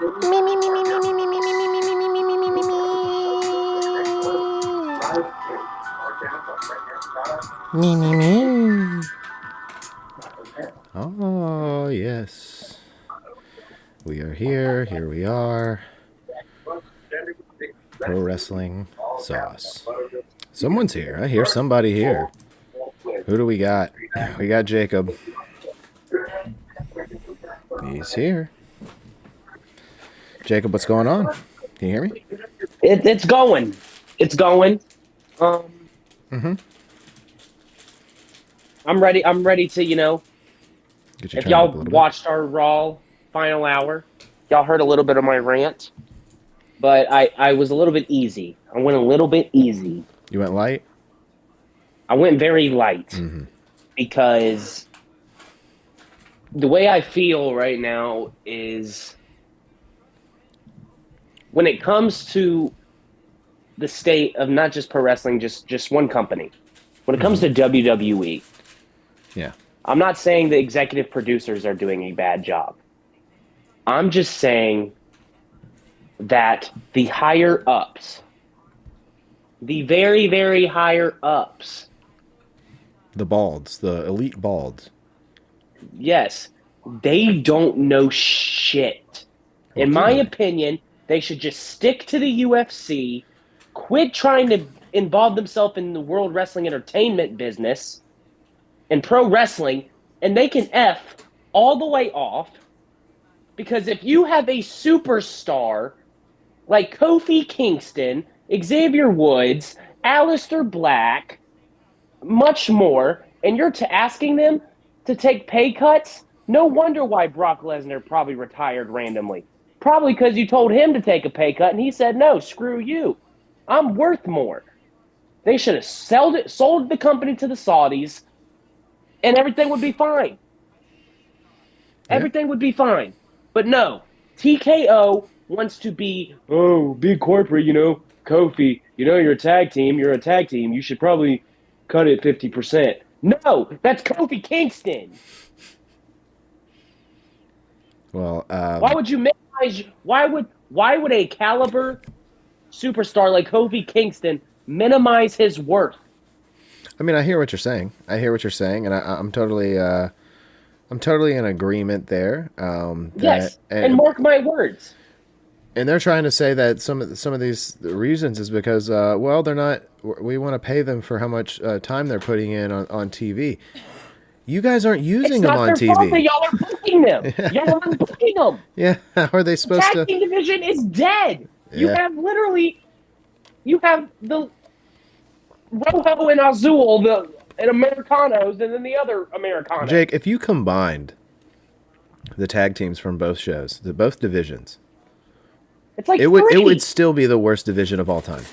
Me, me, me, me, me, me, me, me, me, me, me, me, me, me, me, me, me. Me, me, me. Oh, yes. We are here. Here we are. Pro Wrestling Sauce. Someone's here. I hear somebody here. Who do we got? We got Jacob. He's here. Jacob, what's going on? Can you hear me? It's going. It's going. Mm-hmm. I'm ready. I'm ready to, Get you if turned up a y'all little bit. watched our Raw final hour, y'all heard a little bit of my rant, but I was a little bit easy. I went a little bit easy. You went light? I went very light Mm-hmm. because the way I feel right now is when it comes to the state of not just pro wrestling, just one company. When it comes to WWE, Yeah. I'm not saying the executive producers are doing a bad job. I'm just saying that the higher ups, the very, very higher ups, The balds, the elite balds. yes, they don't know shit. Well, In my clearly. opinion, they should just stick to the UFC, quit trying to involve themselves in the world wrestling entertainment business and pro wrestling, and they can F all the way off. Because if you have a superstar like Kofi Kingston, Xavier Woods, Aleister Black, much more, and you're asking them to take pay cuts, no wonder why Brock Lesnar probably retired randomly. Probably because you told him to take a pay cut and he said, no, screw you. I'm worth more. They should have sold the company to the Saudis, and everything would be fine. Yeah. Everything would be fine. But no, TKO wants to be, oh, big corporate, Kofi, you're a tag team. You're a tag team. You should probably cut it 50%. No, that's Kofi Kingston. Well, Why would you minimize? Why would a caliber superstar like Kofi Kingston minimize his worth? I mean, I hear what you're saying. I hear what you're saying, and I'm totally in agreement there. That Yes, and mark my words. and they're trying to say that some of these reasons is because well, they're not. We want to pay them for how much time they're putting in on TV. You guys aren't It's using them not on their fault that TV. y'all are booking them. Y'all aren't booking them. Yeah, how are they The supposed tag to? team division is dead. Yeah, You have the Rojo and Azul, and Americanos, and then the other Americano. Jake, if you combined the tag teams from both shows, both divisions, It's like it would three. still be the worst division of all time.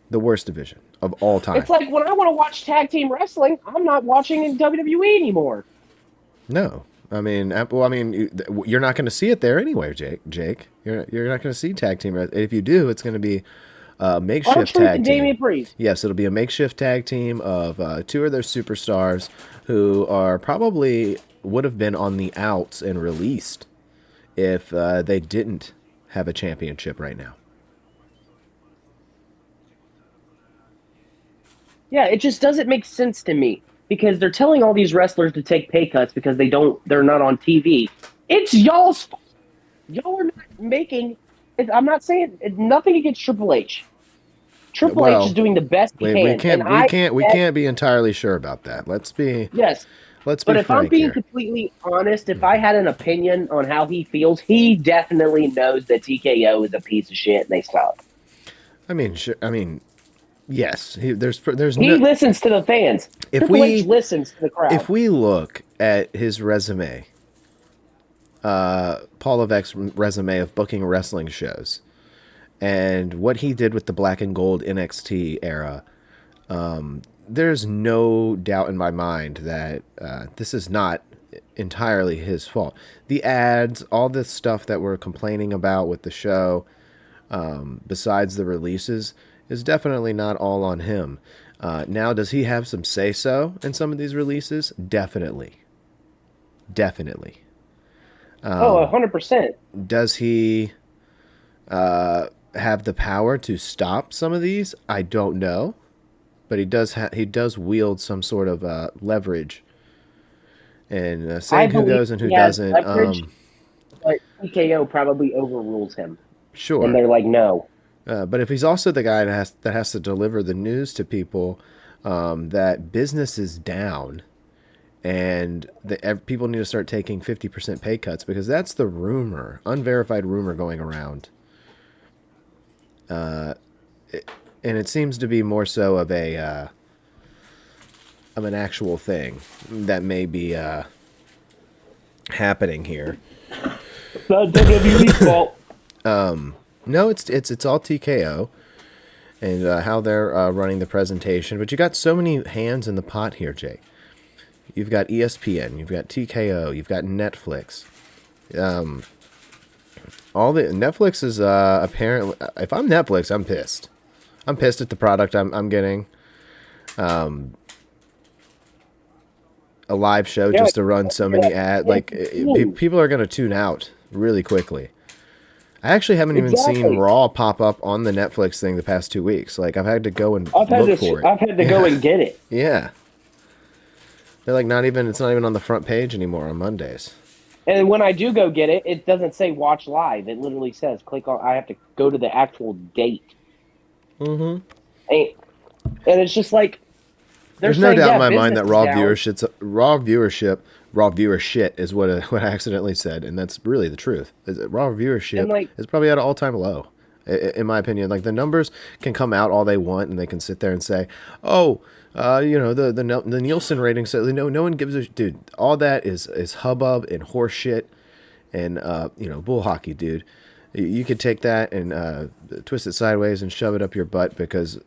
The worst division of all time. It's like when I want to watch tag team wrestling, I'm not watching in WWE anymore. No, I mean, well, I mean, you're not going to see it there anyway, Jake. You're not going to see tag team. If you do, it's going to be a makeshift R-Truth tag and team. Damian Priest. Yes, it'll be a makeshift tag team of two of their superstars who are probably would have been on the outs and released if they didn't have a championship right now. Yeah, it just doesn't make sense to me because they're telling all these wrestlers to take pay cuts because they're not on TV. It's y'all's fault. Y'all are not making. I'm not saying nothing against Triple H. Triple H is Well, doing the best he we can, and can't we can't we can't be entirely sure about that. yes. Let's But be if I'm frank being here. completely honest, if I had an opinion on how he feels, he definitely knows that TKO is a piece of shit and they suck. I mean, sure, I mean, yes. There's He no listens to the fans. if Triple H we listens to the crowd. if we look at his resume, Paul Levesque's resume of booking wrestling shows, and what he did with the Black and Gold NXT era, there's no doubt in my mind that this is not entirely his fault. The ads, all this stuff that we're complaining about with the show, besides the releases, is definitely not all on him. Now, does he have some say-so in some of these releases? Definitely. Definitely. Oh, 100%. Does he have the power to stop some of these? I don't know, but he does wield some sort of leverage and I saying who believe goes and who he has doesn't. leverage, but TKO probably overrules him, and Sure, they're like, no. but if he's also the guy that has to deliver the news to people that business is down and people need to start taking 50% pay cuts because that's the rumor, unverified rumor going around, and it seems to be more so of an actual thing that may be happening here. It's not WWE's fault. No, it's all TKO and how they're running the presentation. But you got so many hands in the pot here, Jake. You've got ESPN, you've got TKO, you've got Netflix. All the Netflix is apparently. If I'm Netflix, I'm pissed. I'm pissed at the product I'm getting. A live show Yeah, just to run so many ads. Like people are gonna tune out really quickly. I actually haven't even seen exactly. Raw pop up on the Netflix thing the past 2 weeks. Like I've had to go and look for it. I've had to go Yeah, and get it. yeah. They're like not even. It's not even on the front page anymore on Mondays. And when I do go get it, it doesn't say watch live. It literally says click on. I have to go to the actual date. And, and it's just like they're There's no saying, doubt in yeah, my mind business that is down. raw viewership is what I accidentally said, and that's really the truth. Raw And viewership like, is probably at an all-time low, in my opinion. Like the numbers can come out all they want, and they can sit there and say, "Oh, the Nielsen ratings." So no one gives a dude. All that is hubbub and horse shit and bull hockey, dude. You could take that and twist it sideways and shove it up your butt because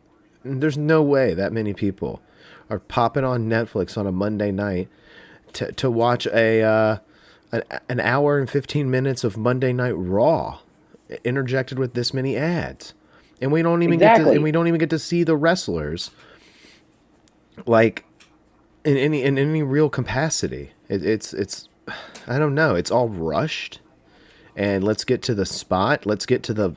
there's no way that many people are popping on Netflix on a Monday night to watch an hour and 15 minutes of Monday Night Raw interjected with this many ads. And exactly. we don't even get to see the wrestlers like in any real capacity. It's I don't know, it's all rushed and let's get to the spot. Let's get to the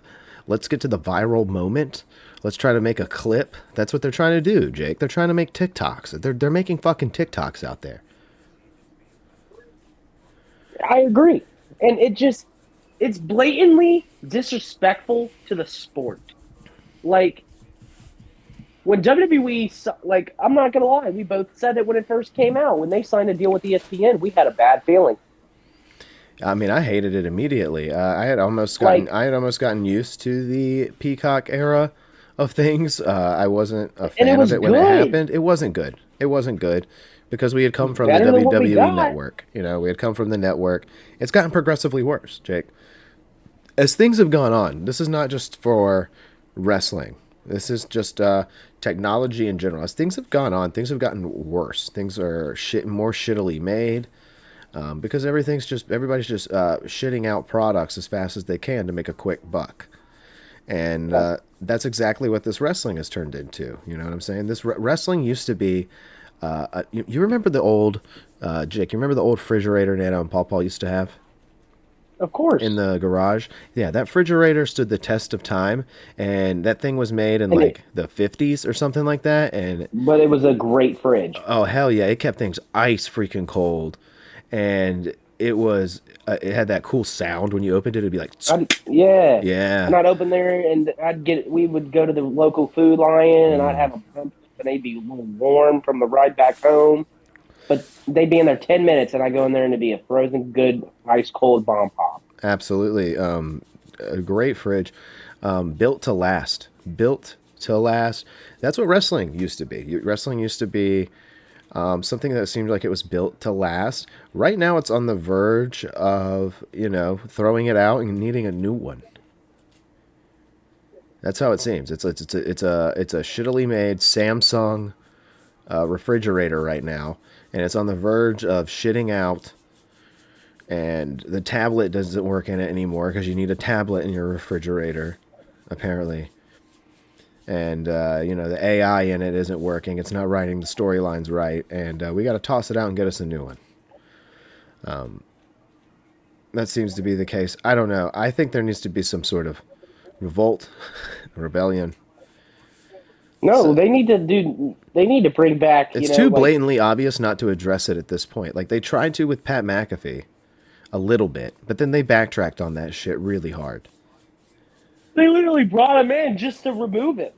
viral moment. Let's try to make a clip. That's what they're trying to do, Jake. They're trying to make TikToks. They're making fucking TikToks out there. I agree. And it's blatantly disrespectful to the sport. Like, when WWE, like, I'm not going to lie, we both said it when it first came out. When they signed a deal with ESPN, we had a bad feeling. I mean, I hated it immediately. Like, I had almost gotten used to the Peacock era of things. I wasn't a and it fan of was it when it good. happened. It wasn't good. It wasn't good because we had It come was from the better than what we WWE got. network. We had come from the network. It's gotten progressively worse, Jake. As things have gone on, this is not just for wrestling. This is just technology in general. As things have gone on, things have gotten worse. Things are more shittily made because everybody's just shitting out products as fast as they can to make a quick buck, and that's exactly what this wrestling has turned into. You know what I'm saying? This wrestling used to be. You remember the old Jake? You remember the old refrigerator Nano and Paul used to have Of in course. the garage? Yeah, that refrigerator stood the test of time, and that thing was made in And like the 50s or something like that. And but it was a great fridge. oh hell yeah, it kept things ice freaking cold, and it had that cool sound when you opened it. It'd be like, Yeah. yeah, And I'd open there and we would go to the local Food Lion and I'd have a pump and they'd be a little warm from the ride back home. But they'd be in there 10 minutes and I'd go in there and it'd be a frozen good, ice cold bomb pop. absolutely. A great fridge, built to last. Built to last. That's what wrestling used to be. Wrestling used to be something that seemed like it was built to last. Right now, it's on the verge of throwing it out and needing a new one. That's how it seems. It's a shittily made Samsung refrigerator right now, and it's on the verge of shitting out. And the tablet doesn't work in it anymore because you need a tablet in your refrigerator, apparently. And the AI in it isn't working. It's not writing the storylines right, and we got to toss it out and get us a new one. That seems to be the case. I don't know. I think there needs to be some sort of revolt, rebellion. No, So, they need to do. They need to bring back. it's too blatantly obvious not to address it at this point. Like they tried to with Pat McAfee a little bit, but then they backtracked on that shit really hard. they literally brought him in just to remove him,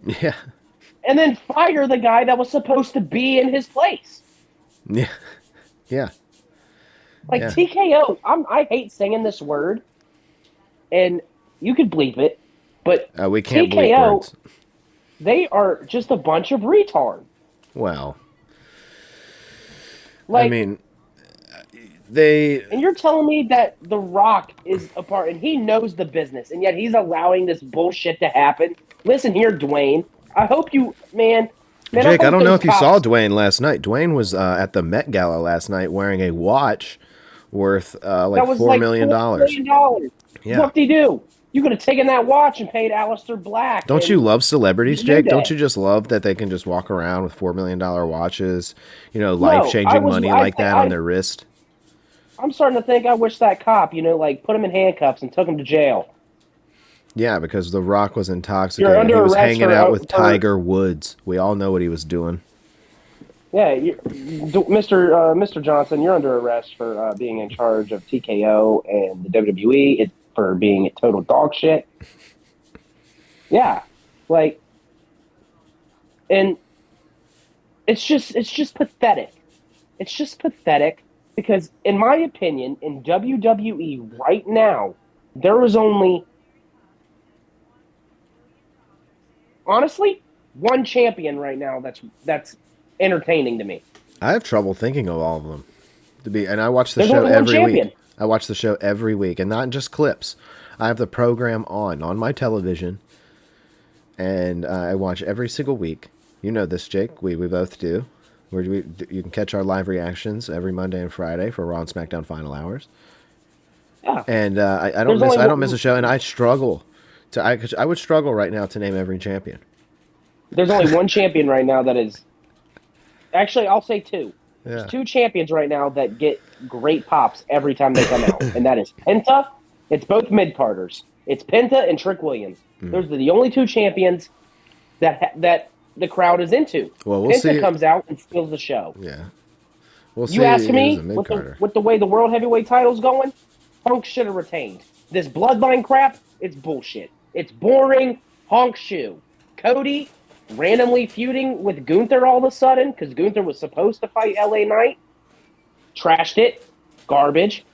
Yeah. and then fire the guy that was supposed to be in his place. Yeah. Yeah. Like Yeah. TKO, I hate saying this word, and you could bleep it, but We can't bleep TKO, words. they are just a bunch of retards. Well, I Like, mean, they. and you're telling me that The Rock is a part, and he knows the business, and yet he's allowing this bullshit to happen. Listen here, Dwayne. I hope you, man. Man, I Jake, I hope don't know those if you saw cops. Dwayne last night. Dwayne was at the Met Gala last night wearing a watch worth like That was $4 like million. $4 million. Yeah. What did he do? You could have taken that watch and paid Aleister Black Don't you and love celebrities, the New Jake? Don't Day. you just love that they can just walk around with $4 million watches, life No, I changing was. money like that on their wrist? I'm starting to think I wish that cop, like put him in handcuffs and took him to jail. Yeah, because The Rock was You're intoxicated. He under was arrest hanging out with for Tiger Woods. We all know what he was doing. yeah, Mr. Johnson. You're under arrest for being in charge of TKO and the WWE. It's for being a total dog shit. Yeah, like, and it's just pathetic. It's just pathetic because, in my opinion, in WWE right now, there is only, honestly, one champion right now that's entertaining to me. I have trouble thinking of all of them. And I watch the There's show only one every champion. week. I watch the show every week, and not just clips. I have the program on my television, and I watch every single week. You know this, Jake. We both do. You can catch our live reactions every Monday and Friday for Raw and SmackDown Final Hours. Yeah, And I don't there's miss only I don't miss one, a show, and I struggle to I would struggle right now to name every champion. there's only one champion right now that is actually I'll say two. There's Yeah. two champions right now that get great pops every time they come out, and that is Penta. It's both mid-carders. It's Penta and Trick Williams. Those are the only two champions that the crowd is into. Well, we'll Penta see. comes out and steals the show. Yeah. We'll see You ask who's a me, mid Carter. with the way the world heavyweight title's going, Punk should have retained. This bloodline crap, it's bullshit. It's boring honk shoe. Cody randomly feuding with Gunther all of a sudden because Gunther was supposed to fight LA Knight. Trashed it. Garbage.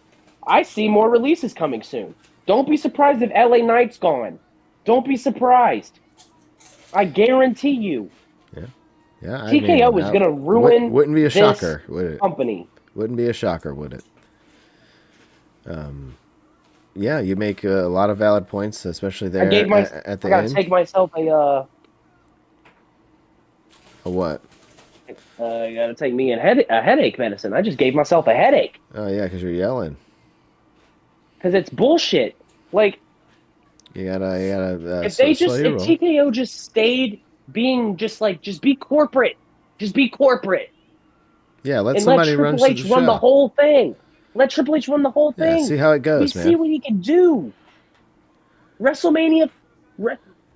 I see more releases coming soon. Don't be surprised if LA Knight's gone. Don't be surprised. I guarantee you. Yeah. Yeah. TKO is going to ruin wouldn't be a this shocker, would it? company. Wouldn't be a shocker, would it? Yeah, you make a lot of valid points, especially there at the I gotta end. take myself A what? I gotta take me a headache medicine. I just gave myself a headache Oh yeah, because you're yelling. because it's bullshit. Like You gotta. if they slow just your if roll. TKO just stayed being just be corporate, just be corporate, Yeah, let and let somebody run Triple the H run the show. whole thing. Let Triple H run the whole Yeah, thing. see how it We goes, see man. what he can do. WrestleMania,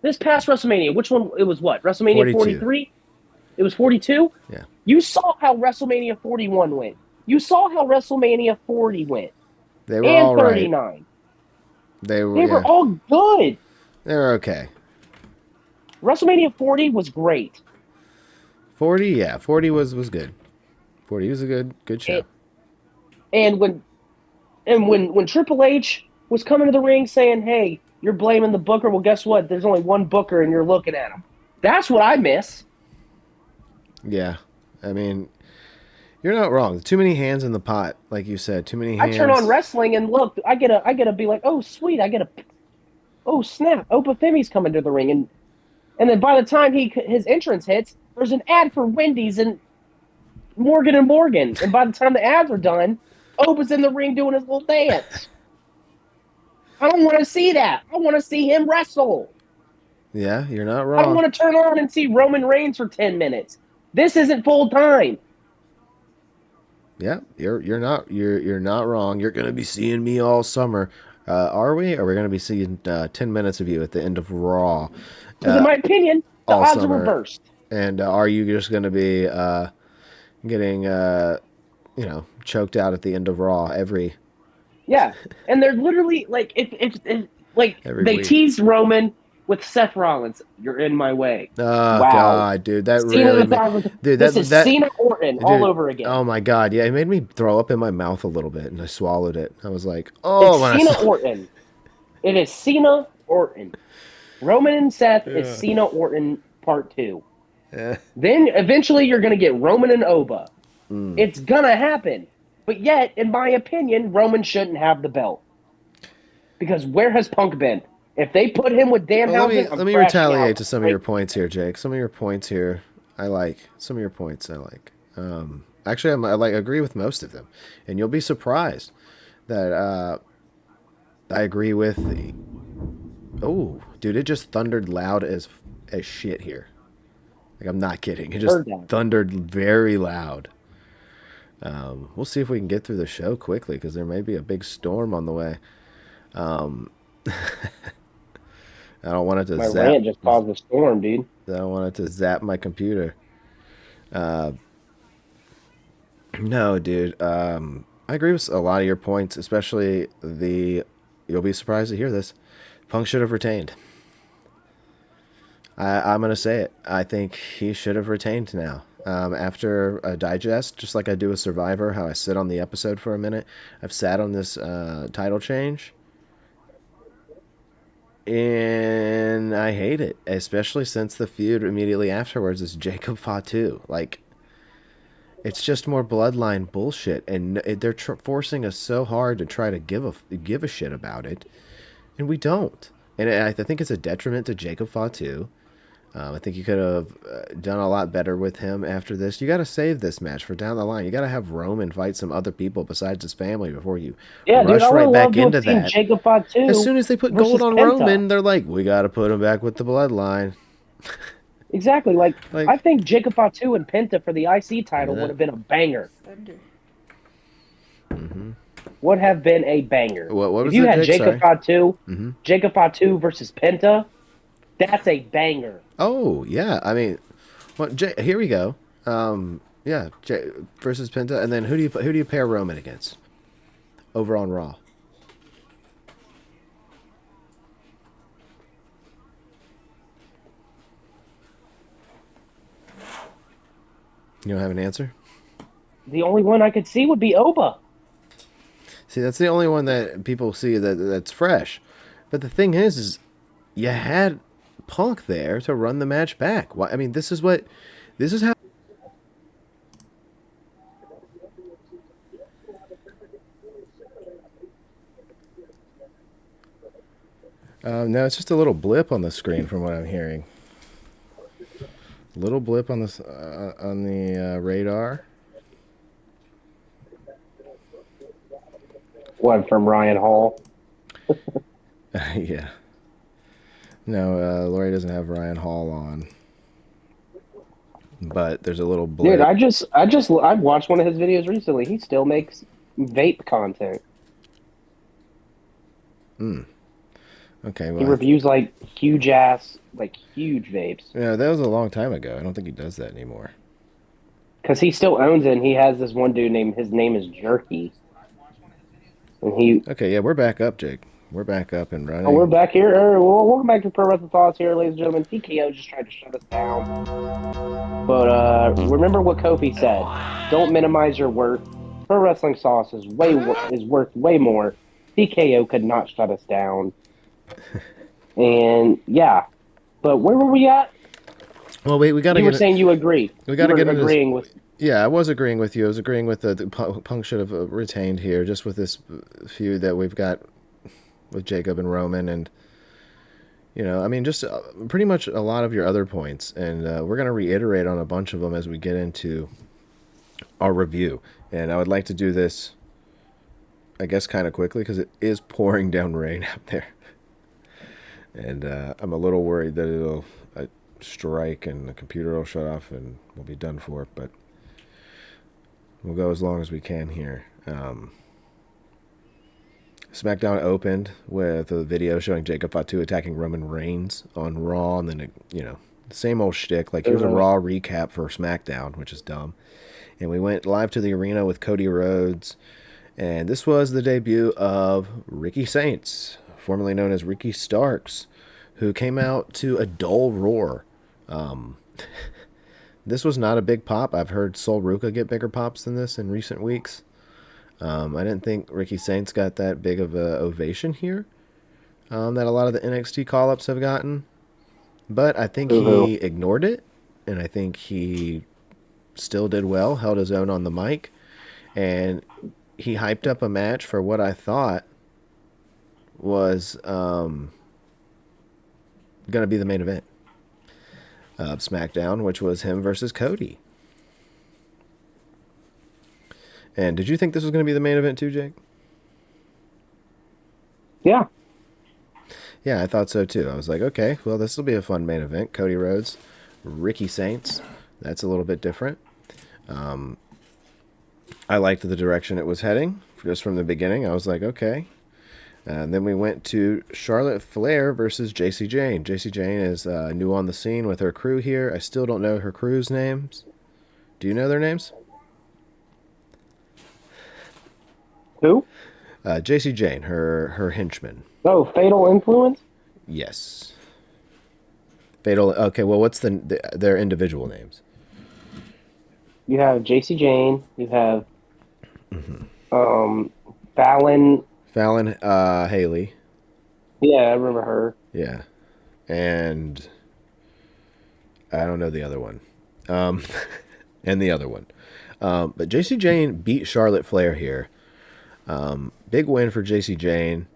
this past WrestleMania, which one? It was what? WrestleMania 43? It was 42? Yeah, You saw how WrestleMania 41 went. You saw how WrestleMania 40 went. they were And all right. 39. They were. They were all good. They were okay. WrestleMania 40 was great. 40, yeah, 40 was good. 40 was a good show. And when Triple H was coming to the ring saying, "Hey, you're blaming the booker," well, guess what? There's only one booker, and you're looking at him. That's what I miss. Yeah, I mean, you're not wrong. Too many hands in the pot, like you said. Too many hands. I turn on wrestling and look. I get to be like, "Oh, sweet!" Oh, snap! Opa Femi's coming to the ring, and then by the time his entrance hits, there's an ad for Wendy's and Morgan and Morgan, and by the time the ads are done, Opa's in the ring doing his little dance. I don't want to see that. I want to see him wrestle. Yeah, you're not I don't wrong. want to turn on and see Roman Reigns for 10 minutes. This isn't full time. Yeah, you're not wrong. You're gonna be seeing me all summer. Are we? Are we gonna be seeing 10 minutes of you at the end of Raw Because in my opinion, the all odds are summer? reversed. And are you just gonna be getting choked out at the end of Raw Yeah, and they're literally like, if like every they week? teased Roman with Seth Rollins. You're in my way. Oh Wow. God, dude, that Cena really the made, Thousand. dude, This is that Cena Orton all dude. over Oh again. my God, yeah, it made me throw up in my mouth a little bit, and I swallowed it. I was like, It's oh, when I Cena saw. Orton. It is Cena Orton. Roman and Seth is Cena Orton part two. Yeah. Then eventually you're going to get Roman and Oba. It's going to happen. But yet, in my opinion, Roman shouldn't have the belt. Because where has Punk been? If they put him with Well, let Danhausen, me I'm let me crashing retaliate out to some of right your points here, Jake. Some of your points here, I like. Some of your points, I like. Actually, I like agree with most of them, and you'll be surprised that I agree with. Oh, dude, it just thundered loud as shit here. Like I'm not kidding. It just heard that. thundered very loud. We'll see if we can get through the show quickly because there may be a big storm on the way. I don't want it to My zap. rant just caused a storm, dude. I don't want it to zap my computer. No, dude. I agree with a lot of your points, especially the. You'll be surprised to hear this. Punk should have retained. I'm gonna say it. I think he should have retained now. After a digest, just like I do with Survivor, how I sit on the episode for a minute. I've sat on this title change, and I hate it, especially since the feud immediately afterwards is Jacob Fatu. Like, it's just more bloodline bullshit, and they're forcing us so hard to try to give a shit about it, and we don't. And I think it's a detriment to Jacob Fatu. I think you could have done a lot better with him after this. You got to save this match for down the line. You got to have Roman fight some other people besides his family before you Yeah, dude, rush I would right have back loved to have into seen that. Jacob As Fatu soon as they put gold versus on Penta. Roman, they're like, we got to put him back with the bloodline. Exactly. Like, I Like, think Jacob Fatu and Penta for the IC title would yeah. have been a banger. Thunder. Would have been a banger. What If was you it, had Jake? Jacob Sorry. Fatu, Jacob Fatu versus Penta, that's a banger. Oh, yeah. I mean, well, here we go. Yeah, Jay versus Penta, and then who do you pair Roman against over on Raw? You don't have an answer? The only one I could see would be Oba. See, that's the only one that people see that's fresh. But the thing is you had Punk there to run the match back. Why? I mean, this is how. No, it's just a little blip on the screen from what I'm hearing. Little blip on the radar. One from Ryan Hall. Yeah. No, Lori doesn't have Ryan Hall on. But there's a little blip. Dude, I've watched one of his videos recently. He still makes vape content. Okay, He well, reviews like huge vapes. yeah, that was a long time ago. I don't think he does that anymore. Because he still owns it, and he has this one dude his name is Jerky. And Okay, yeah, we're back up, Jake. We're back up and running. we're back here. Welcome back to Pro Wrestling Thoughts here, ladies and gentlemen. TKO just tried to shut us down. But remember what Kofi said. Don't minimize your worth. Pro Wrestling Sauce is worth way more. TKO could not shut us down. And yeah. But where were we at? Well, wait, we got to You were saying you agree. We got to get into agreeing with. Yeah, I was agreeing with you. I was agreeing with the Punk should have retained here, just with this feud that we've got with Jacob and Roman, and I mean, just pretty much a lot of your other points, and we're gonna reiterate on a bunch of them as we get into our review. And I would like to do this, I guess, kind of quickly because it is pouring down rain out there, and I'm a little worried that it'll strike and the computer will shut off and we'll be done for. But We'll go as long as we can here. SmackDown opened with a video showing Jacob Fatu attacking Roman Reigns on Raw, and then the same old shtick. Like, here's a Raw recap for SmackDown, which is dumb. And we went live to the arena with Cody Rhodes, and this was the debut of Ricky Saints, formerly known as Ricky Starks, who came out to a dull roar. This was not a big pop. I've heard Sol Ruka get bigger pops than this in recent weeks. I didn't think Ricky Saints got that big of a ovation here that a lot of the NXT call-ups have gotten. But I think he ignored it, and I think he still did well, held his own on the mic, and he hyped up a match for what I thought was going to be the main event of SmackDown, which was him versus Cody. And did you think this was going to be the main event too, Jake? Yeah. Yeah, I thought so too. I was like, okay, well, this will be a fun main event. Cody Rhodes, Ricky Saints. That's a little bit different. I liked the direction it was heading just from the beginning. I was like, okay. And then we went to Charlotte Flair versus JC Jane. JC Jane is new on the scene with her crew here. I still don't know her crew's names. Do you know their names? Who? JC Jane, her henchman. Oh, Fatal Influence? Yes. Fatal. Okay, well, what's their individual names? You have JC Jane. You have Fallon. Fallon Haley. Yeah, I remember her. Yeah. And I don't know the other one. And the other one. But JC Jane beat Charlotte Flair here. Big win for JC Jane.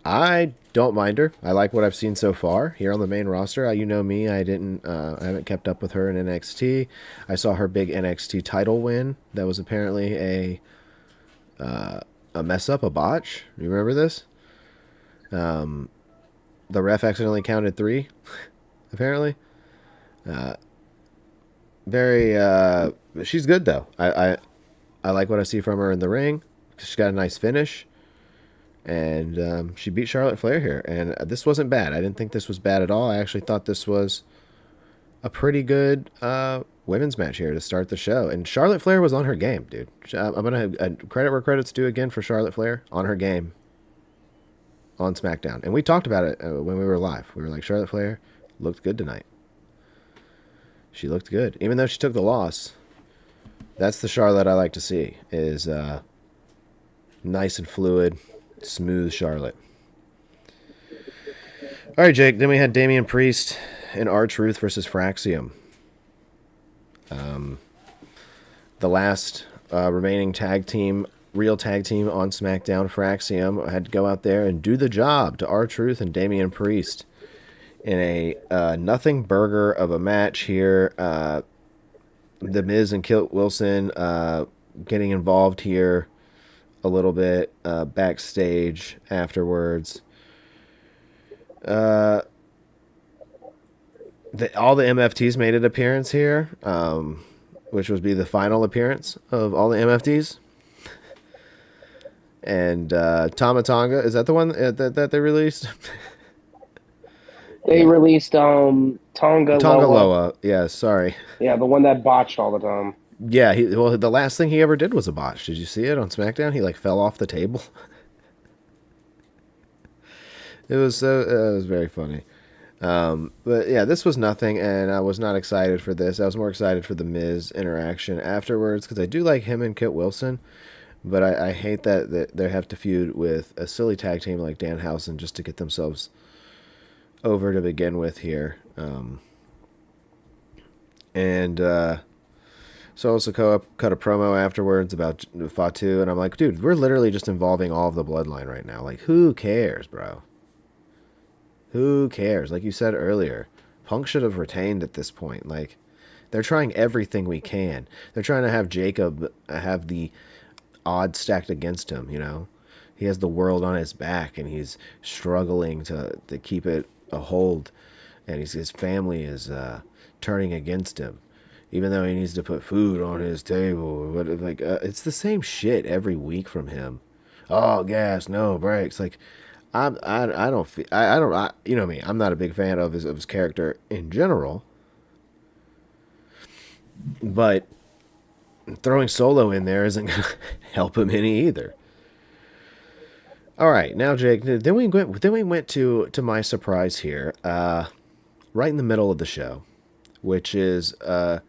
I don't mind her. I like what I've seen so far here on the main roster. You know me, I haven't kept up with her in NXT. I saw her big NXT title win. That was apparently a mess up, a botch. You remember this? The ref accidentally counted 3, apparently. She's good though. I like what I see from her in the ring. She's got a nice finish. And she beat Charlotte Flair here. And this wasn't bad. I didn't think this was bad at all. I actually thought this was a pretty good women's match here to start the show. And Charlotte Flair was on her game, dude. I'm going to credit where credit's due again for Charlotte Flair on her game on SmackDown. And we talked about it when we were live. We were like, Charlotte Flair looked good tonight. She looked good. Even though she took the loss, that's the Charlotte I like to see, is nice and fluid, smooth Charlotte. All right, Jake. Then we had Damian Priest and R-Truth versus Fraxium. The last remaining real tag team on SmackDown, Fraxium, had to go out there and do the job to R-Truth and Damian Priest in a nothing burger of a match here. The Miz and Kit Wilson getting involved here a little bit backstage afterwards. All the MFTs made an appearance here, which would be the final appearance of all the MFTs. And Tama Tonga, is that the one that they released? They released Tonga Loa. Yeah, sorry. Yeah, the one that botched all the time. Yeah, the last thing he ever did was a botch. Did you see it on SmackDown? He fell off the table. It was very funny. But yeah, this was nothing, and I was not excited for this. I was more excited for the Miz interaction afterwards, because I do like him and Kit Wilson, but I hate that they have to feud with a silly tag team like Danhausen just to get themselves over to begin with here. So also cut a promo afterwards about Fatu, and I'm like, dude, we're literally just involving all of the bloodline right now. Like, who cares, bro? Who cares? Like you said earlier, Punk should have retained at this point. Like, they're trying everything we can. They're trying to have Jacob have the odds stacked against him, you know? He has the world on his back, and he's struggling to keep it a hold, and his family is turning against him. even though he needs to put food on his table. But like, it's the same shit every week from him. Oh, gas, no brakes. Like, I don't feel, I don't, you know me. I'm not a big fan of his character in general. But throwing Solo in there isn't gonna help him any either. All right, now Jake. Then we went to my surprise here, right in the middle of the show, which is I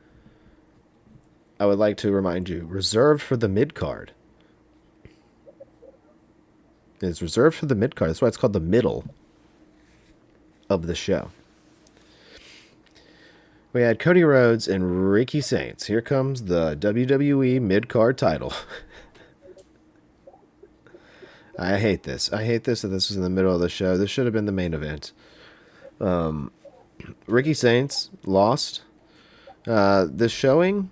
would like to remind you, reserved for the mid card. It's reserved for the mid card. That's why it's called the middle of the show. We had Cody Rhodes and Ricky Saints. Here comes the WWE mid card title. I hate this. I hate this that this was in the middle of the show. This should have been the main event. Ricky Saints lost this showing,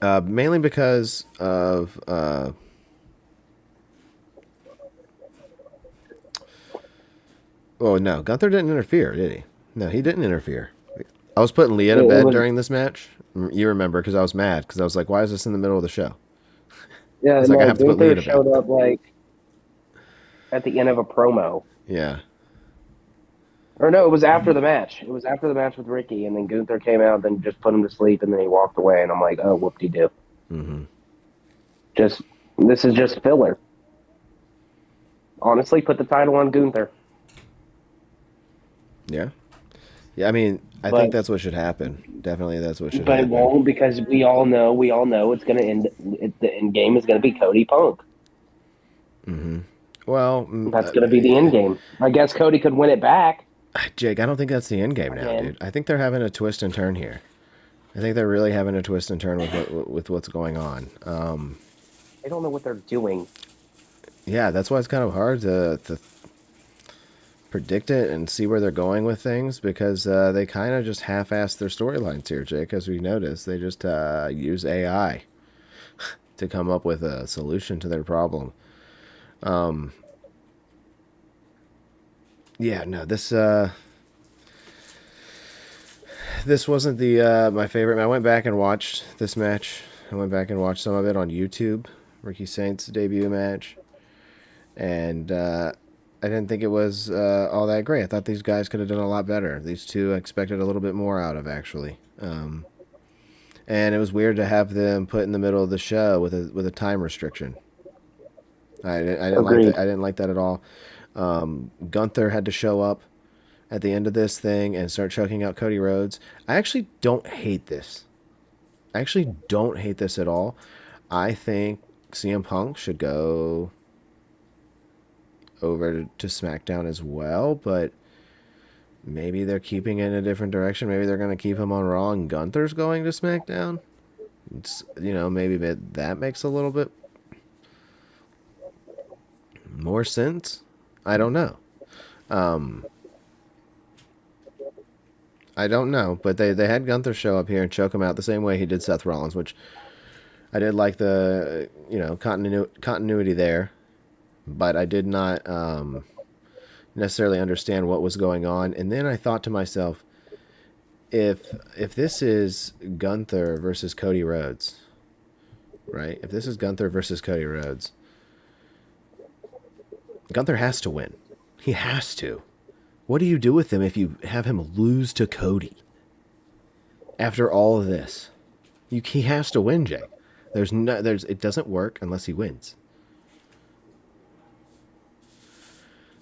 mainly because of oh no, Gunther didn't interfere, did he? No, he didn't interfere. I was putting Leah to It bed was during this match. You remember because I was mad because I was like, "Why is this in the middle of the show?" I yeah, was like, "I no. have to put Leah Gunther to bed." showed up like at the end of a promo. Yeah, Or no, it was after the match. It was after the match with Ricky, and then Gunther came out, then just put him to sleep, and then he walked away. And I'm like, oh, whoop de doo. Just this is just filler. Honestly, put the title on Gunther. yeah, yeah. I mean, I But think that's what should happen. Definitely, that's what should but it happen. won't because we all know it's gonna end. The end game is gonna be Cody Punk. Well, That's gonna be the end game. I guess Cody could win it back. Jake, I don't think that's the end game now, Again. dude. I think they're having a twist and turn here. I think they're really having a twist and turn with what's going on. They don't know what they're doing. Yeah, that's why it's kind of hard to predict it and see where they're going with things because they kind of just half-ass their storylines here, Jake. As we noticed, they just use AI to come up with a solution to their problem. Yeah, no, this wasn't the my favorite. I went back and watched this match. I went back and watched some of it on YouTube. Ricky Saints' debut match, and I didn't think it was all that great. I thought these guys could have done a lot better. These two I expected a little bit more out of actually. And it was weird to have them put in the middle of the show with a time restriction. I didn't like Agreed. that. I didn't like that at all. Gunther had to show up at the end of this thing and start choking out Cody Rhodes. I actually don't hate this. I actually don't hate this at all. I think CM Punk should go over to SmackDown as well, but maybe they're keeping it in a different direction. Maybe they're going to keep him on Raw and Gunther's going to SmackDown. It's, maybe that makes a little bit more sense. I don't know. I don't know, but they had Gunther show up here and choke him out the same way he did Seth Rollins, which I did like the continuity there, but I did not necessarily understand what was going on. And then I thought to myself, if this is Gunther versus Cody Rhodes, right? If this is Gunther versus Cody Rhodes, Gunther has to win. He has to. What do you do with him if you have him lose to Cody? After all of this, he has to win, Jay. It doesn't work unless he wins.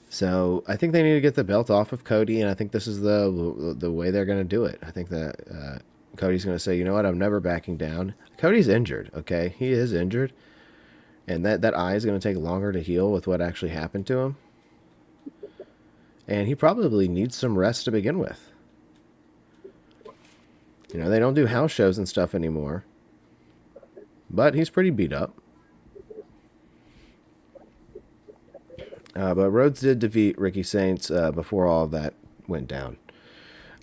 So I think they need to get the belt off of Cody, and I think this is the way they're going to do it. I think that Cody's going to say, you know what, I'm never backing down. Cody's injured, okay? He is injured, and that eye is going to take longer to heal with what actually happened to him. And he probably needs some rest to begin with. They don't do house shows and stuff anymore. But he's pretty beat up. But Rhodes did defeat Ricky Saints before all of that went down.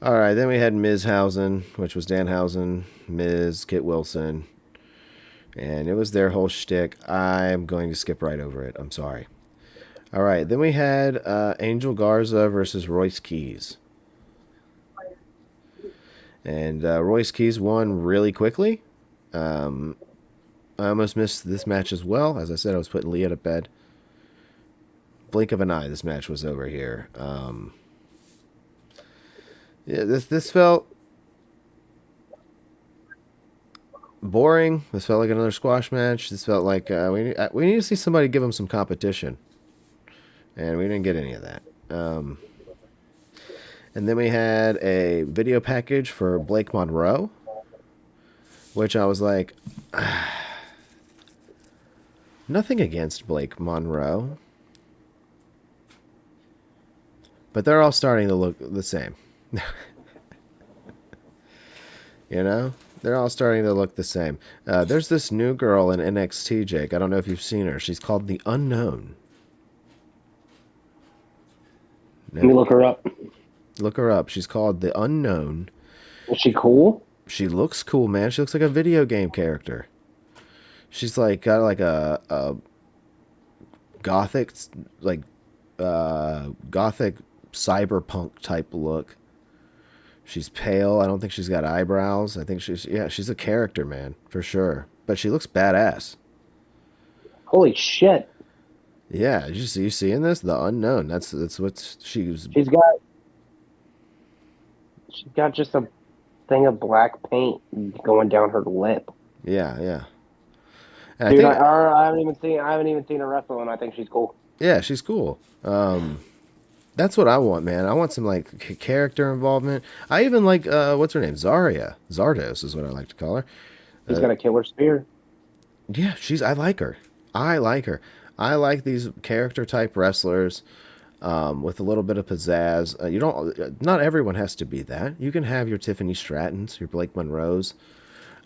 All right, then we had Mizhausen, which was Danhausen, Miz, Kit Wilson. And it was their whole shtick. I'm going to skip right over it. I'm sorry. All right, then we had Angel Garza versus Royce Keys. And Royce Keys won really quickly. Um, I almost missed this match as well. As I said, I was putting Leah to bed. Blink of an eye, this match was over here. Yeah, this felt boring. This felt like another squash match. This felt like we need to see somebody give him some competition, and we didn't get any of that. And then we had a video package for Blake Monroe, which I was like, nothing against Blake Monroe, but they're all starting to look the same. You know? They're all starting to look the same. There's this new girl in NXT, Jake. I don't know if you've seen her. She's called The Unknown. Let me look her up. Look her up. She's called The Unknown. Is she cool? She looks cool, man. She looks like a video game character. She's like got like a gothic, like gothic cyberpunk type look. She's pale. I don't think she's got eyebrows. I think she's a character, man, for sure. But she looks badass. Holy shit. Yeah, you seeing this? The Unknown. That's what she's. She's got just a thing of black paint going down her lip. Yeah, yeah. Dude, I haven't even seen her wrestle, and I think she's cool. Yeah, she's cool. That's what I want, man. I want some like character involvement. I even like what's her name? Zardos is what I like to call her. She's got a killer spear. Yeah, I like her. I like her. I like these character type wrestlers with a little bit of pizzazz. You don't. Not everyone has to be that. You can have your Tiffany Strattons, your Blake Monroes,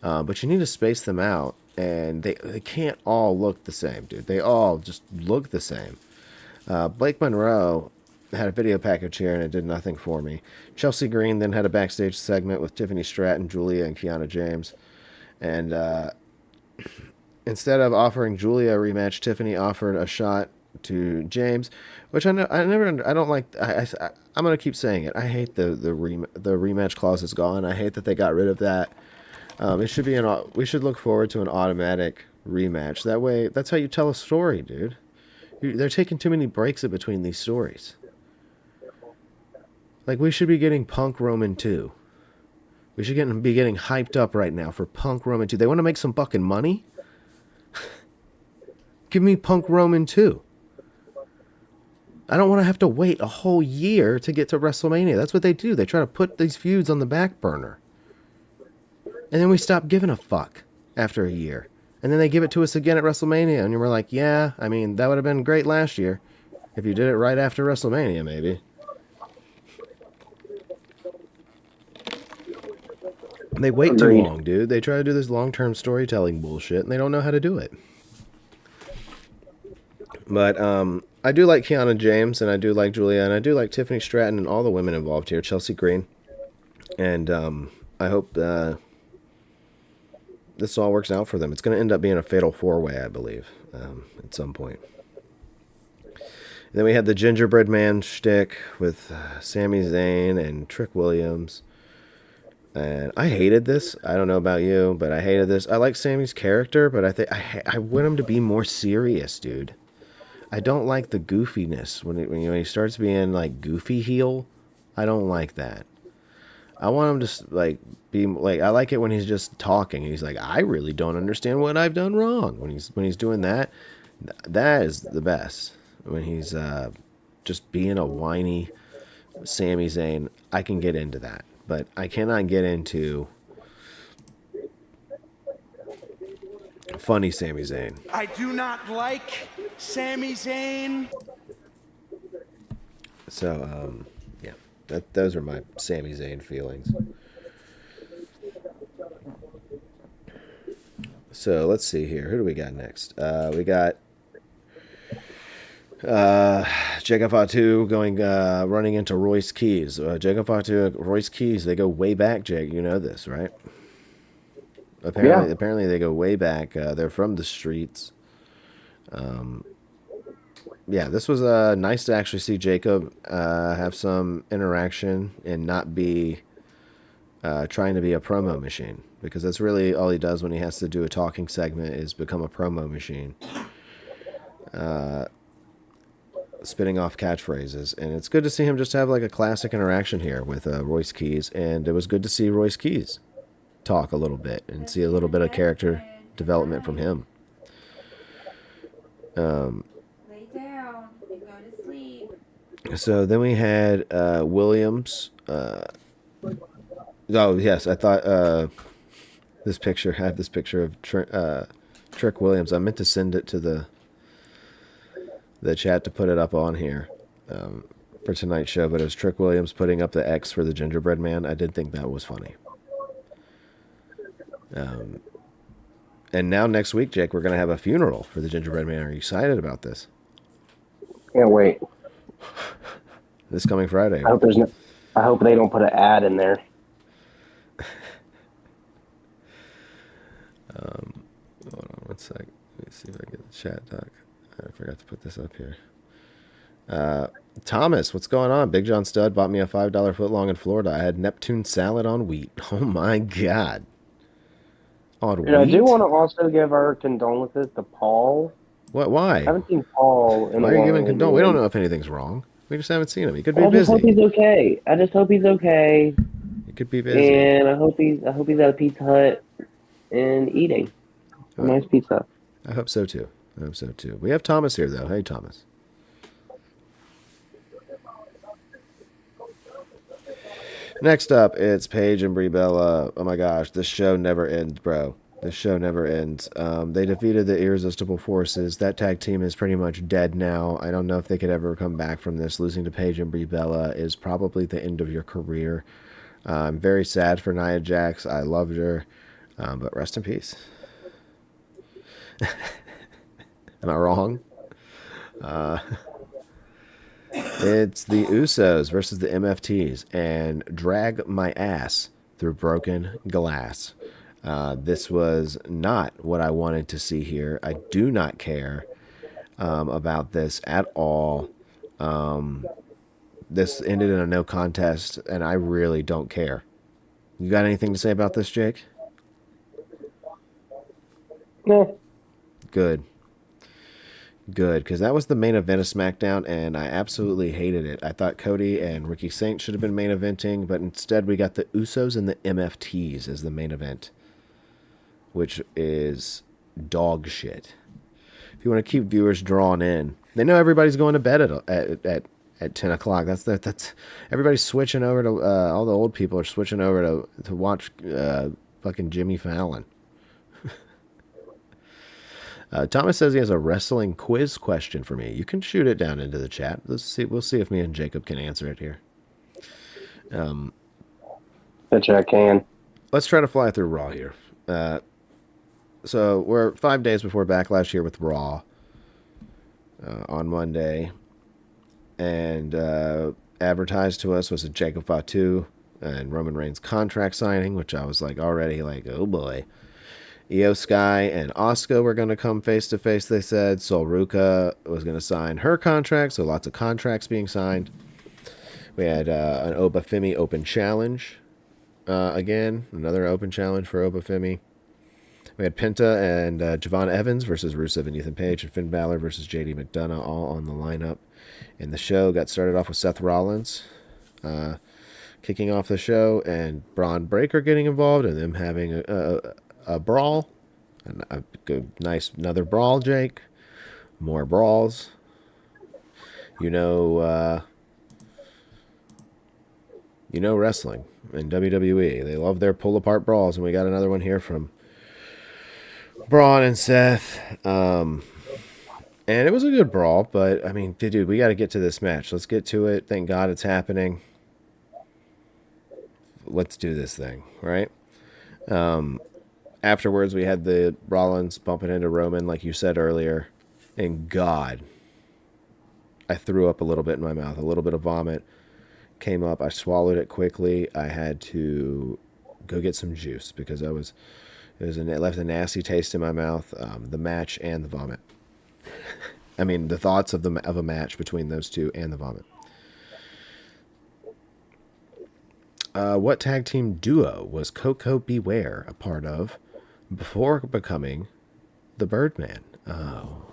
but you need to space them out, and they can't all look the same, dude. They all just look the same. Blake Monroe had a video package here, and it did nothing for me. Chelsea Green then had a backstage segment with Tiffany Stratton, Julia, and Kiana James, and instead of offering Julia a rematch, Tiffany offered a shot to James, which I don't like. I'm gonna keep saying it. I hate the rematch clause is gone. I hate that they got rid of that. It should be we should look forward to an automatic rematch. That way, that's how you tell a story, dude. They're taking too many breaks in between these stories. Like, we should be getting Punk Roman 2. We should be getting hyped up right now for Punk Roman 2. They want to make some fucking money? Give me Punk Roman 2. I don't want to have to wait a whole year to get to WrestleMania. That's what they do. They try to put these feuds on the back burner. And then we stop giving a fuck after a year. And then they give it to us again at WrestleMania. And we're like, yeah, I mean, that would have been great last year. If you did it right after WrestleMania, maybe. They wait too long, dude. They try to do this long-term storytelling bullshit, and they don't know how to do it. But I do like Kiana James, and I do like Julia, and I do like Tiffany Stratton and all the women involved here, Chelsea Green. And I hope this all works out for them. It's going to end up being a fatal four-way, I believe, at some point. And then we had the gingerbread man shtick with Sami Zayn and Trick Williams. And I hated this. I don't know about you, but I hated this. I like Sammy's character, but I want him to be more serious, dude. I don't like the goofiness when he starts being like goofy heel. I don't like that. I want him to like be like, I like it when he's just talking. He's like, I really don't understand what I've done wrong. When he's doing that, that is the best. When he's just being a whiny Sami Zayn, I can get into that. But I cannot get into funny Sami Zayn. I do not like Sami Zayn. So, yeah, those are my Sami Zayn feelings. So let's see here. Who do we got next? We got Jacob Fatu running into Royce Keys. Jacob Fatu, Royce Keys, they go way back, Jake. You know this, right? Apparently they go way back. They're from the streets. Yeah, this was nice to actually see Jacob have some interaction and not be trying to be a promo machine, because that's really all he does when he has to do a talking segment is become a promo machine, spitting off catchphrases. And it's good to see him just have like a classic interaction here with Royce Keys, and it was good to see Royce Keys talk a little bit and see a little bit of character development from him. Lay down and go to sleep. So then we had Williams. Oh yes, I thought this picture had this picture of Trick Williams. I meant to send it to the chat to put it up on here for tonight's show, but it was Trick Williams putting up the X for the gingerbread man. I did think that was funny. And now next week, Jake, we're going to have a funeral for the gingerbread man. Are you excited about this? Can't wait. This coming Friday. I hope they don't put an ad in there. Hold on one sec. Let me see if I get the chat doc. I forgot to put this up here. Thomas, what's going on? Big John Stud bought me a $5 footlong in Florida. I had Neptune salad on wheat. Oh my God. On wheat? I do want to also give our condolences to Paul. What? Why? I haven't seen Paul in a Why are you giving long condolences? We time. don't know if anything's wrong. We just haven't seen him. He could be I just hope busy. he's okay. I just hope he's okay. He could be busy. And I hope he's at a Pizza Hut and eating a nice pizza. I hope so too. We have Thomas here though. Hey Thomas. Next up, it's Paige and Brie Bella. Oh my gosh, this show never ends, bro. This show never ends. They defeated the Irresistible Forces. That tag team is pretty much dead now. I don't know if they could ever come back from this. Losing to Paige and Brie Bella is probably the end of your career. I'm very sad for Nia Jax. I loved her, but rest in peace. Am I wrong? It's the Usos versus the MFTs and Drag My Ass Through Broken Glass. This was not what I wanted to see here. I do not care about this at all. This ended in a no contest, and I really don't care. You got anything to say about this, Jake? No. Good, because that was the main event of SmackDown, and I absolutely hated it. I thought Cody and Ricky Saint should have been main eventing, but instead we got the Usos and the MFTs as the main event, which is dog shit. If you want to keep viewers drawn in, they know everybody's going to bed at 10 o'clock. That's everybody's switching over to all the old people are switching over to watch fucking Jimmy Fallon. Thomas says he has a wrestling quiz question for me. You can shoot it down into the chat. We'll see if me and Jacob can answer it here. Bet you I can. Let's try to fly through Raw here. So we're 5 days before Backlash here with Raw on Monday. And advertised to us was a Jacob Fatu and Roman Reigns contract signing, which I was like already like, oh boy. Io Sky and Asuka were going to come face to face, they said. Sol Ruka was going to sign her contract, so lots of contracts being signed. We had an Oba Femi Open Challenge again, another Open Challenge for Oba Femi. We had Penta and Javon Evans versus Rusev and Ethan Page, and Finn Balor versus JD McDonough all on the lineup. And the show got started off with Seth Rollins kicking off the show, and Braun Breaker getting involved, and them having a brawl. A good, nice, another brawl, Jake. More brawls. You know wrestling and WWE. They love their pull-apart brawls, and we got another one here from Braun and Seth. And it was a good brawl, but, I mean, dude, we got to get to this match. Let's get to it. Thank God it's happening. Let's do this thing, right? Afterwards, we had the Rollins bumping into Roman, like you said earlier. And God, I threw up a little bit in my mouth. A little bit of vomit came up. I swallowed it quickly. I had to go get some juice because it left a nasty taste in my mouth. The match and the vomit. I mean, the thoughts of a match between those two and the vomit. What tag team duo was Coco Beware a part of before becoming the Birdman? Oh.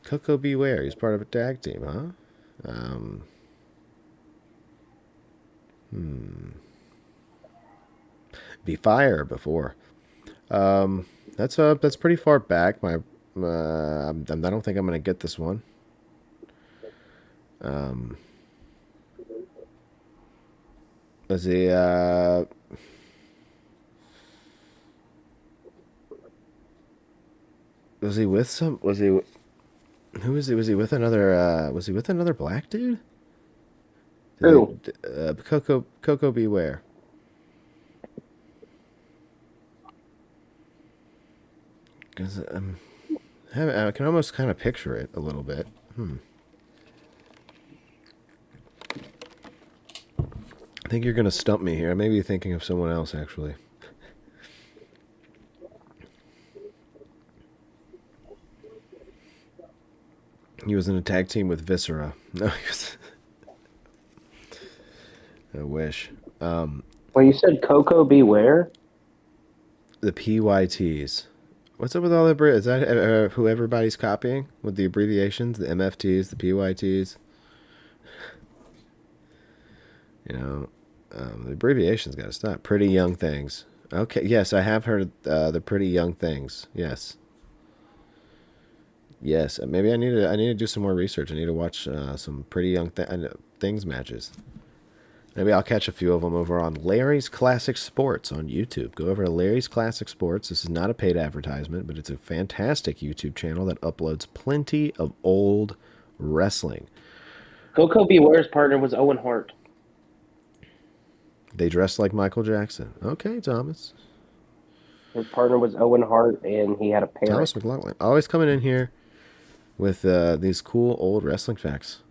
Coco Beware, he's part of a tag team, huh? Be Fire before. That's pretty far back. I don't think I'm gonna get this one. Was he was he with some? Was he? Who was he? Was he with another? Was he with another black dude? Who? Coco Beware. Because I can almost kind of picture it a little bit. I think you're gonna stump me here. I may be thinking of someone else actually. He was in a tag team with Viscera. No, he was. I wish. Well, you said Coco Beware? The PYTs. What's up with all the is that who everybody's copying with the abbreviations, the MFTs, the PYTs? You know, the abbreviations got to stop. Pretty Young Things. Okay, yes, I have heard the Pretty Young Things. Yes. Yes, maybe I need to do some more research. I need to watch some Pretty Young Things matches. Maybe I'll catch a few of them over on Larry's Classic Sports on YouTube. Go over to Larry's Classic Sports. This is not a paid advertisement, but it's a fantastic YouTube channel that uploads plenty of old wrestling. Coco Beware's partner was Owen Hart. They dressed like Michael Jackson. Okay, Thomas. His partner was Owen Hart, and he had a parrot. Thomas McLaughlin. Always coming in here with these cool old wrestling facts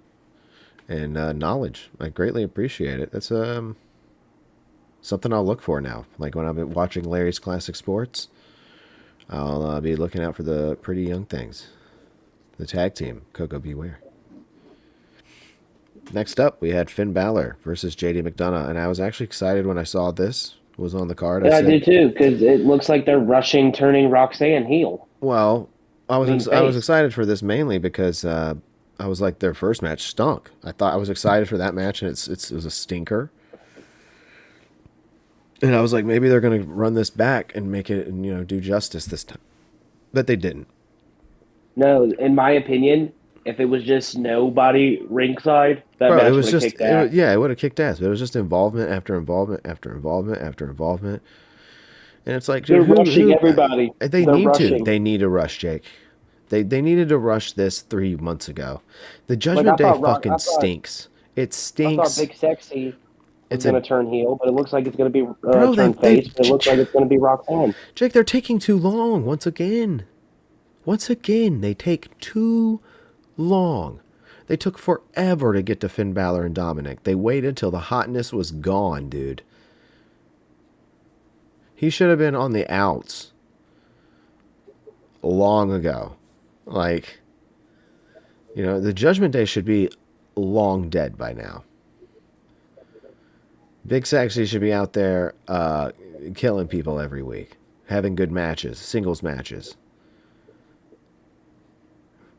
and knowledge. I greatly appreciate it. That's something I'll look for now. Like when I'm watching Larry's Classic Sports, I'll be looking out for the Pretty Young Things. The tag team, Coco Beware. Next up, we had Finn Balor versus JD McDonough, and I was actually excited when I saw this was on the card. Yeah, I did too, because it looks like they're rushing turning Roxanne heel. Well, I was excited for this mainly because I was like, their first match stunk. I was excited for that match, and it was a stinker. And I was like, maybe they're going to run this back and make it, and do justice this time, but they didn't. No, in my opinion, if it was just nobody ringside, that match would have kicked ass. It would have kicked ass. But it was just involvement after involvement after involvement after involvement. And it's like, dude, they're rushing everybody. They need to rush, Jake. They needed to rush this 3 months ago. The Judgment Day fucking stinks. It stinks. I thought Big Sexy was going to turn heel, but it looks like it's going to be turn face. But it looks like it's going to be Roxanne. Jake, they're taking too long once again. They take too long. They took forever to get to Finn Balor and Dominic. They waited till the hotness was gone, dude. He should have been on the outs long ago. Like, the Judgment Day should be long dead by now. Big Sexy should be out there killing people every week, having good matches, singles matches.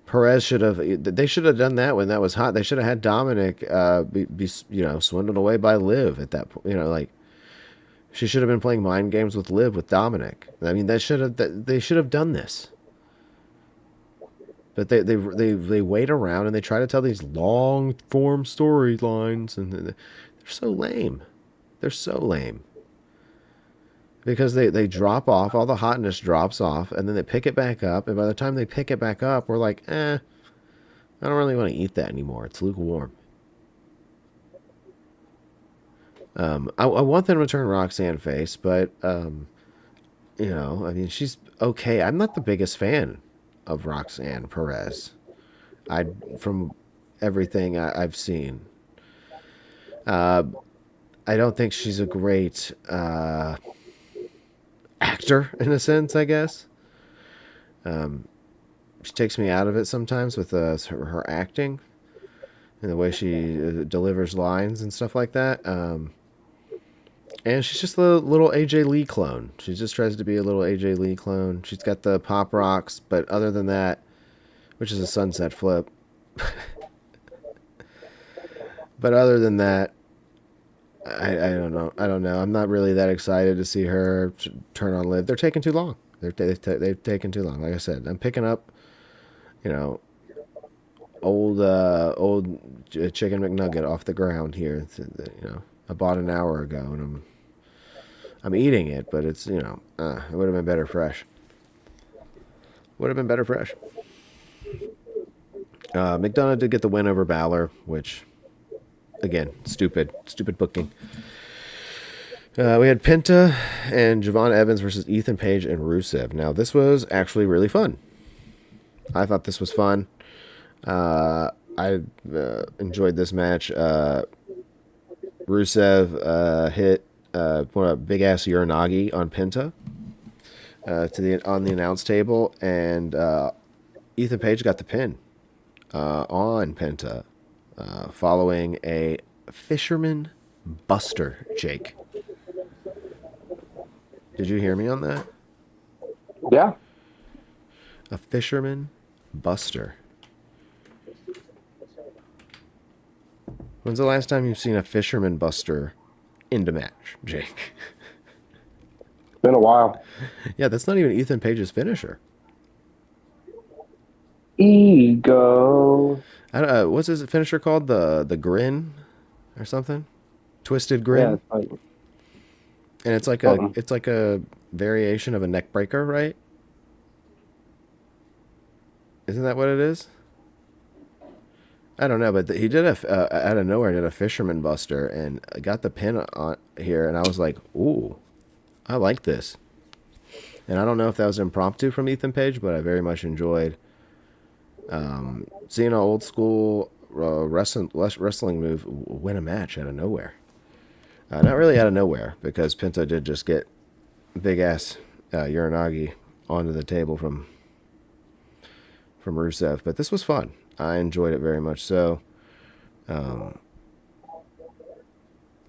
Perez they should have done that when that was hot. They should have had Dominic be swindled away by Liv at that point. She should have been playing mind games with Liv with Dominic. I mean, they should have done this. But they wait around and they try to tell these long form storylines, and they're so lame. They're so lame. Because they drop off, all the hotness drops off, and then they pick it back up, and by the time they pick it back up, we're like, I don't really want to eat that anymore. It's lukewarm. I want them to turn Roxanne face, but, she's okay. I'm not the biggest fan of Roxanne Perez. From everything I've seen. I don't think she's a great actor in a sense, I guess. She takes me out of it sometimes with her acting. and the way she delivers lines and stuff like that. And she's just a little AJ Lee clone. She just tries to be a little AJ Lee clone. She's got the pop rocks, but other than that, which is a sunset flip. But other than that, I don't know. I don't know. I'm not really that excited to see her turn on Liv. They're taking too long. They've taken too long. Like I said, I'm picking up, you know, old chicken McNugget off the ground here. You know, I bought an hour ago, and I'm eating it, but it's, you know, it would have been better fresh. Would have been better fresh. McDonough did get the win over Balor, which, again, stupid booking. We had Penta and Javon Evans versus Ethan Page and Rusev. Now, this was actually really fun. I thought this was fun. I enjoyed this match. Rusev hit a big ass Uranagi on Penta on the announce table, and Ethan Page got the pin on Penta, following a Fisherman Buster, Jake. Did you hear me on that? Yeah. A Fisherman Buster. When's the last time you've seen a Fisherman Buster in the match, Jake? Been a while. Yeah, that's not even Ethan Page's finisher. Ego. What's his finisher called? The grin or something? Twisted grin? Yeah, it's like, and it's like a variation of a neck breaker, right? Isn't that what it is? I don't know, but he did out of nowhere did a Fisherman Buster and got the pin on here, and I was like, ooh, I like this. And I don't know if that was impromptu from Ethan Page, but I very much enjoyed seeing an old school wrestling move win a match out of nowhere. Not really out of nowhere, because Penta did just get big ass Uranagi onto the table from Rusev, but this was fun. I enjoyed it very much. So,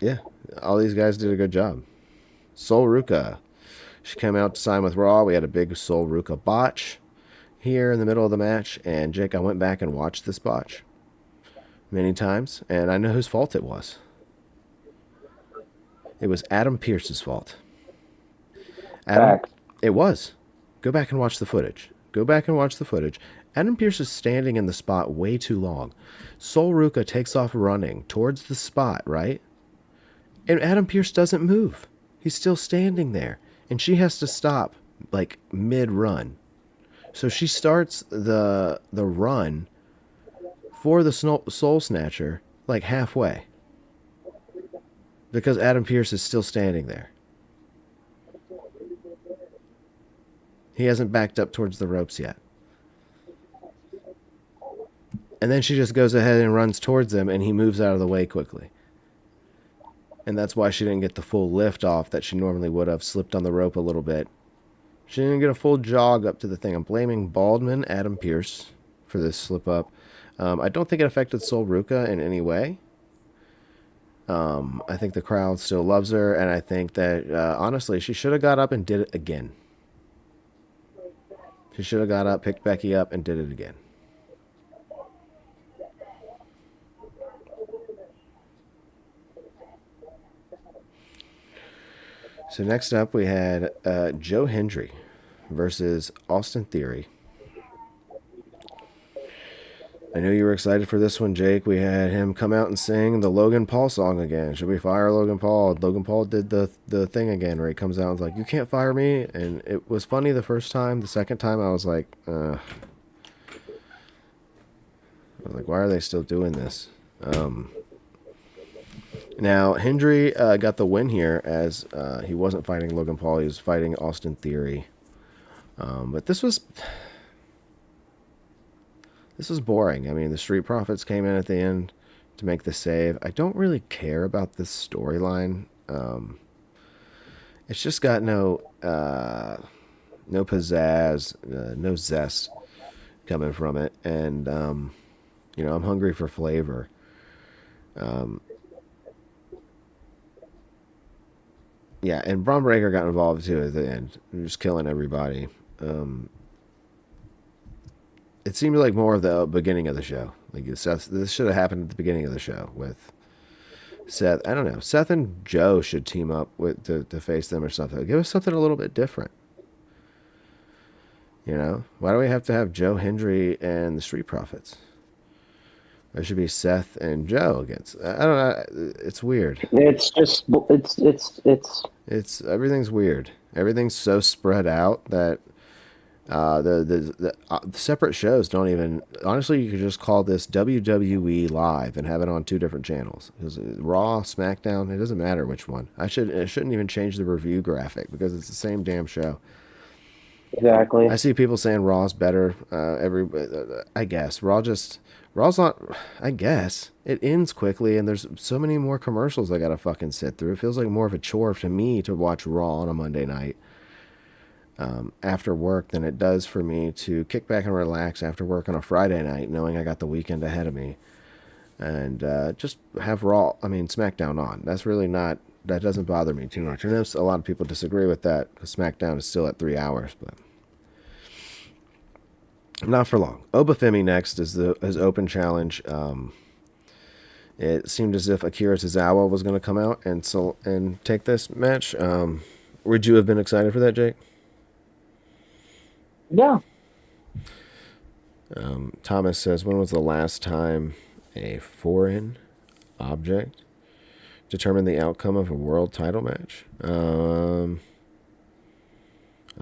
yeah, all these guys did a good job. Sol Ruka, she came out to sign with Raw. We had a big Sol Ruka botch here in the middle of the match, and Jake, I went back and watched this botch many times, and I know whose fault it was. It was Adam Pearce's fault. It was. Go back and watch the footage. Adam Pearce is standing in the spot way too long. Sol Ruka takes off running towards the spot, right? And Adam Pearce doesn't move. He's still standing there. And she has to stop, like, mid-run. So she starts the run for the Soul Snatcher, like, halfway. Because Adam Pearce is still standing there. He hasn't backed up towards the ropes yet. And then she just goes ahead and runs towards him, and he moves out of the way quickly. And that's why she didn't get the full lift off that she normally would have, slipped on the rope a little bit. She didn't get a full jog up to the thing. I'm blaming Baldwin, Adam Pearce, for this slip up. I don't think it affected Sol Ruka in any way. I think the crowd still loves her, and I think that, honestly, she should have got up and did it again. She should have got up, picked Becky up, and did it again. So next up, we had Joe Hendry versus Austin Theory. I know you were excited for this one, Jake. We had him come out and sing the Logan Paul song again. Should we fire Logan Paul? Logan Paul did the thing again where he comes out and is like, you can't fire me. And it was funny the first time. The second time, I was like, why are they still doing this? Now, Hendry got the win here, as he wasn't fighting Logan Paul. He was fighting Austin Theory. But this was boring. I mean, the Street Profits came in at the end to make the save. I don't really care about this storyline. It's just got no pizzazz, no zest coming from it. And, I'm hungry for flavor. Yeah, and Braun Breaker got involved too at the end, just killing everybody. It seemed like more of the beginning of the show. Like Seth, this should have happened at the beginning of the show with Seth. I don't know. Seth and Joe should team up with to face them or something. Give us something a little bit different. You know, why do we have to have Joe Hendry and the Street Profits? There should be Seth and Joe against. I don't know. It's weird. It's just It's everything's weird. Everything's so spread out that the separate shows don't even. Honestly, you could just call this WWE Live and have it on two different channels. Because Raw, SmackDown, it doesn't matter which one. It shouldn't even change the review graphic because it's the same damn show. exactly. I see people saying Raw's better. I guess Raw's not. I guess it ends quickly, and there's so many more commercials I gotta fucking sit through. It feels like more of a chore to me to watch Raw on a Monday night after work than it does for me to kick back and relax after work on a Friday night, knowing I got the weekend ahead of me, and just have SmackDown on. That's really not. That doesn't bother me too much. I know a lot of people disagree with that because SmackDown is still at 3 hours, but. Not for long. Obafemi next is his open challenge. It seemed as if Akira Tozawa was going to come out and take this match. Would you have been excited for that, Jake? Yeah. Thomas says, when was the last time a foreign object determined the outcome of a world title match? I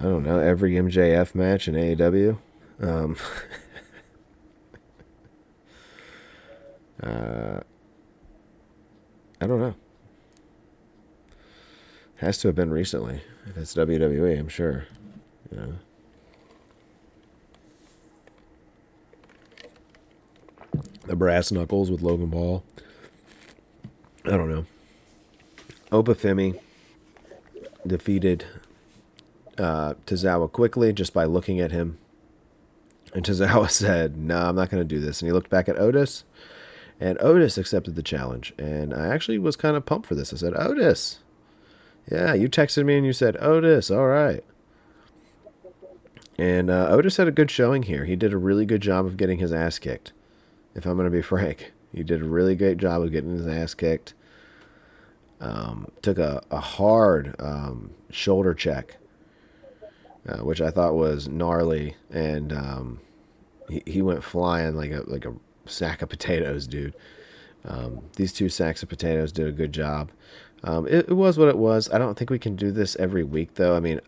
don't know. Every MJF match in AEW. I don't know. Has to have been recently. If it's WWE, I'm sure. Yeah. The brass knuckles with Logan Paul. I don't know. Obafemi defeated Tozawa quickly just by looking at him. And Tozawa said, "No, I'm not going to do this." And he looked back at Otis, and Otis accepted the challenge. And I actually was kind of pumped for this. I said, "Otis, yeah, you texted me and you said, Otis, all right." And Otis had a good showing here. He did a really good job of getting his ass kicked, if I'm going to be frank. He did a really great job of getting his ass kicked. Took a hard shoulder check, which I thought was gnarly, and he went flying like a sack of potatoes, dude. These two sacks of potatoes did a good job. It was what it was. I don't think we can do this every week, though. I mean,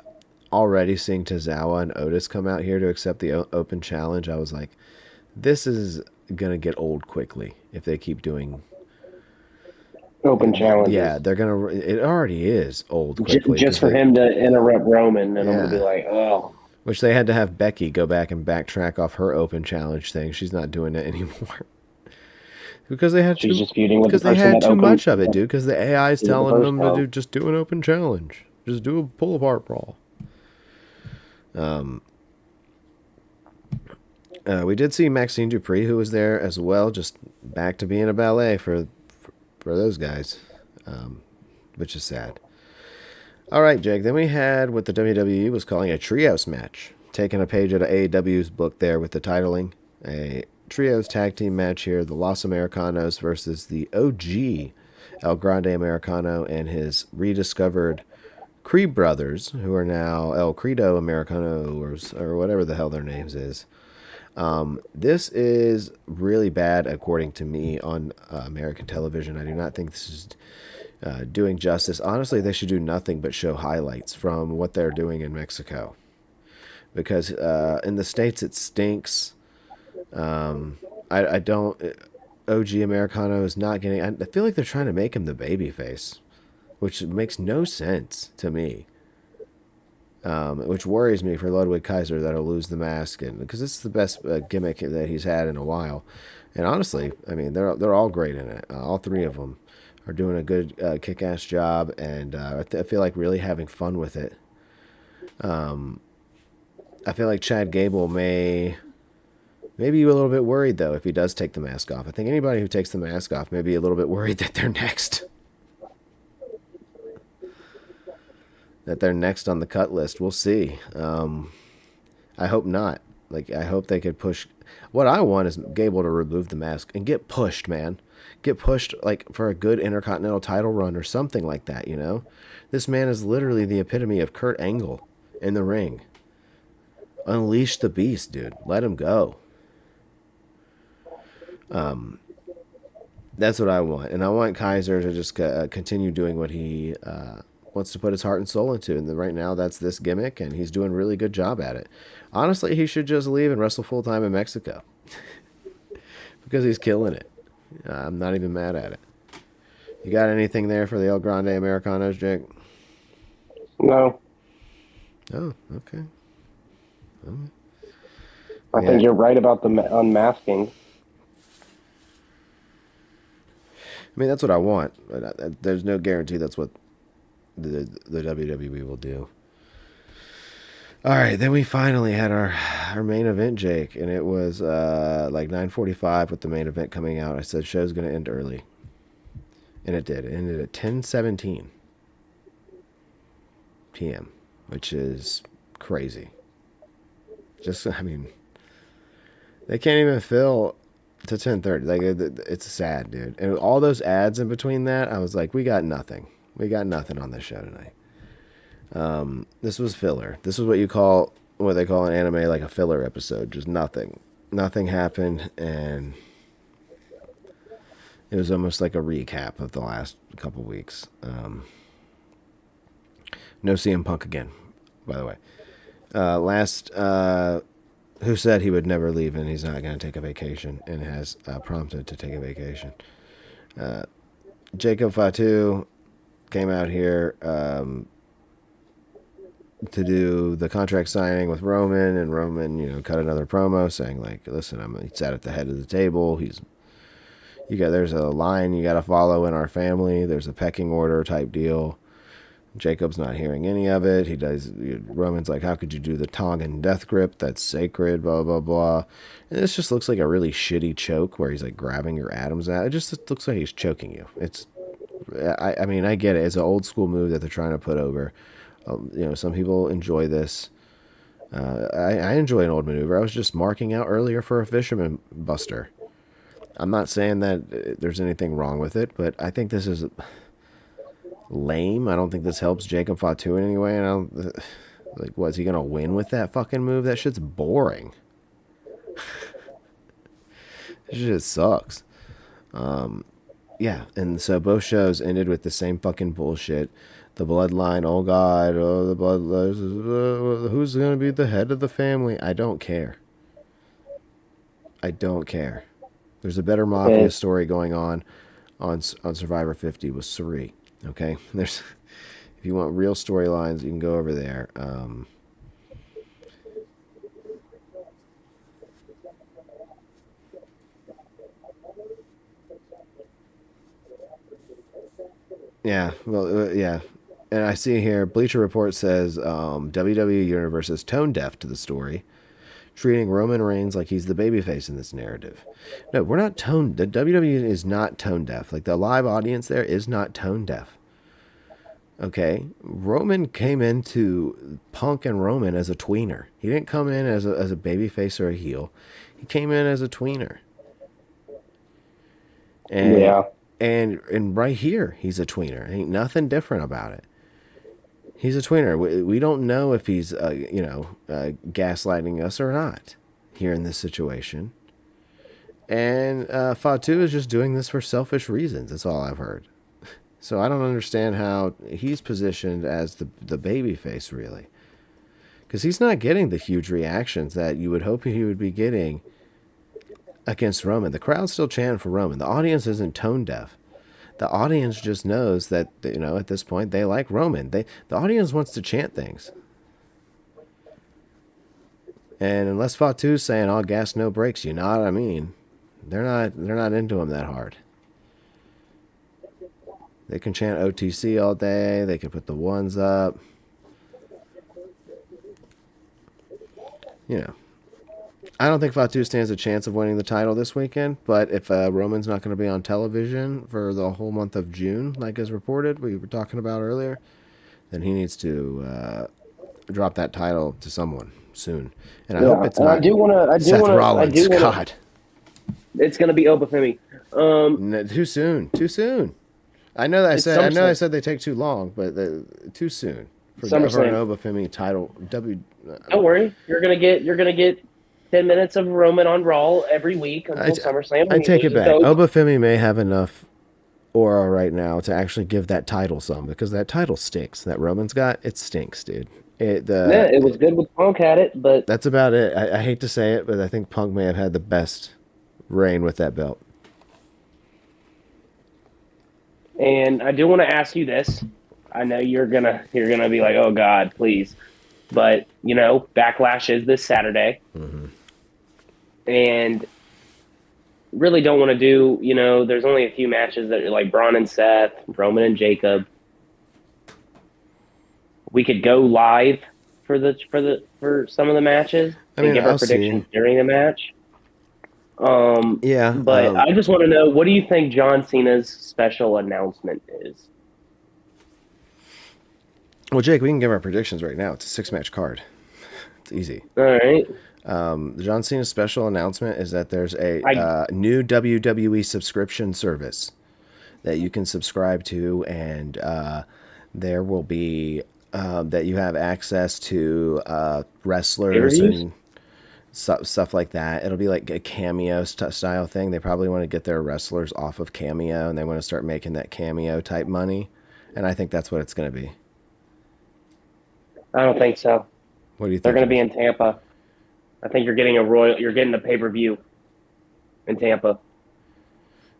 already seeing Tozawa and Otis come out here to accept the open challenge, I was like, this is gonna get old quickly if they keep doing Open challenges. Yeah, they're gonna. It already is old quickly. Just for him to interrupt Roman, and I'm gonna be like, oh. Which they had to have Becky go back and backtrack off her open challenge thing. She's not doing it anymore. Because they had She's just feuding with the because they person had that too opened- much of it, dude. Because the AI is the telling first them time. to just do an open challenge, just do a pull apart brawl. We did see Maxine Dupree, who was there as well, just back to being a ballet for those guys, which is sad. All right, Jake. Then we had what the WWE was calling a trios match, taking a page out of AEW's book there with the titling. A trios tag team match here, the Los Americanos versus the OG El Grande Americano and his rediscovered Creed brothers, who are now El Credo Americanos, or whatever the hell their names is. This is really bad, according to me, on American television. I do not think this is doing justice. Honestly, they should do nothing but show highlights from what they're doing in Mexico. Because in the States, it stinks. I don't... OG Americano is not getting... I feel like they're trying to make him the babyface, which makes no sense to me. Which worries me for Ludwig Kaiser that he'll lose the mask, and because this is the best gimmick that he's had in a while. And honestly, I mean, they're all great in it. All three of them are doing a good kick-ass job, and I feel like really having fun with it. I feel like Chad Gable may Maybe you're a little bit worried, though, if he does take the mask off. I think anybody who takes the mask off may be a little bit worried that they're next. That they're next on the cut list. We'll see. I hope not. Like, I hope they could push. What I want is Gable to remove the mask and get pushed, man. Get pushed, like, for a good Intercontinental title run or something like that, you know? This man is literally the epitome of Kurt Angle in the ring. Unleash the beast, dude. Let him go. That's what I want. And I want Kaiser to just continue doing what he wants to put his heart and soul into. And right now, that's this gimmick, and he's doing a really good job at it. Honestly, he should just leave and wrestle full-time in Mexico. Because he's killing it. I'm not even mad at it. You got anything there for the El Grande Americanos, Jake? No. Oh, okay. I think you're right about the unmasking. I mean, that's what I want. But there's no guarantee that's what the WWE will do. All right, then we finally had our main event, Jake, and it was like 9:45 with the main event coming out. I said show's going to end early, and it did. It ended at 10:17 p.m., which is crazy. Just, I mean, they can't even fill to 10:30. Like, it's sad, dude. And all those ads in between that, I was like, we got nothing. We got nothing on this show tonight. This was filler. This is what they call an anime, like a filler episode. Just nothing. Nothing happened, and it was almost like a recap of the last couple weeks. No CM Punk again, by the way. Who said he would never leave and he's not going to take a vacation and has prompted to take a vacation. Jacob Fatu came out here to do the contract signing with Roman, and Roman, cut another promo saying, like, listen, he sat at the head of the table. There's a line you got to follow in our family. There's a pecking order type deal. Jacob's not hearing any of it. Roman's like, how could you do the Tongan death grip? That's sacred, blah, blah, blah. And this just looks like a really shitty choke where he's like grabbing your atoms out. It just looks like he's choking you. I mean, I get it. It's an old school move that they're trying to put over. Some people enjoy this. I enjoy an old maneuver. I was just marking out earlier for a fisherman buster. I'm not saying that there's anything wrong with it, but I think this is lame. I don't think this helps Jacob Fatu in any way. And was he gonna win with that fucking move? That shit's boring. This shit sucks. Yeah, and so both shows ended with the same fucking bullshit. The bloodline, oh God, the bloodline, who's gonna be the head of the family? I don't care. I don't care. There's a better mafia story going on Survivor 50 with Suri. Okay, if you want real storylines, you can go over there. Yeah, well, yeah. And I see here, Bleacher Report says WWE Universe is tone deaf to the story, treating Roman Reigns like he's the babyface in this narrative. No, we're not the WWE is not tone deaf. Like, the live audience there is not tone deaf. Okay, Roman came into Punk and Roman as a tweener. He didn't come in as a babyface or a heel. He came in as a tweener. And, yeah. And right here, he's a tweener. Ain't nothing different about it. He's a tweener. We don't know if he's, gaslighting us or not here in this situation. And Fatu is just doing this for selfish reasons. That's all I've heard. So I don't understand how he's positioned as the baby face, really. Because he's not getting the huge reactions that you would hope he would be getting against Roman. The crowd's still chanting for Roman. The audience isn't tone deaf. The audience just knows that, at this point, they like Roman. The audience wants to chant things. And unless Fatu's saying all gas, no brakes, you know what I mean? They're not into him that hard. They can chant OTC all day. They can put the ones up. I don't think Fatu stands a chance of winning the title this weekend, but if Roman's not going to be on television for the whole month of June, like is reported, we were talking about earlier, then he needs to drop that title to someone soon. And I hope Yeah, it's and not Seth Rollins. God, It's gonna be Obafemi. no, too soon. Too soon. I know that I It's said. I know I SummerSlam. said they take too long, but too soon for an SummerSlam. Obafemi title. Don't worry, you're gonna get 10 minutes of Roman on Raw every week until SummerSlam. I and he take it loses back. to Obafemi may have enough aura right now to actually give that title some, because that title stinks. That Roman's got, it stinks, dude. Yeah, it was good with Punk at it, but That's about it. I hate to say it, but I think Punk may have had the best reign with that belt. and I do want to ask you this. I know you're gonna be like, oh God, please, but Backlash is this Saturday, and really don't want to do. There's only a few matches that are like Braun and Seth, Roman and Jacob. We could go live for some of the matches and give our predictions during the match. Yeah, But I just want to know, what do you think John Cena's special announcement is? Well, Jake, we can give our predictions right now. It's a 6-match card. It's easy. All right. John Cena's special announcement is that there's a new WWE subscription service that you can subscribe to, and there will be that you have access to wrestlers Interviews? and stuff like that. It'll be like a Cameo style thing. They probably want to get their wrestlers off of Cameo, and they want to start making that Cameo type money, and I think that's what it's going to be. I don't think so. What do you think? They're going to be in Tampa. I think you're getting a pay-per-view in Tampa.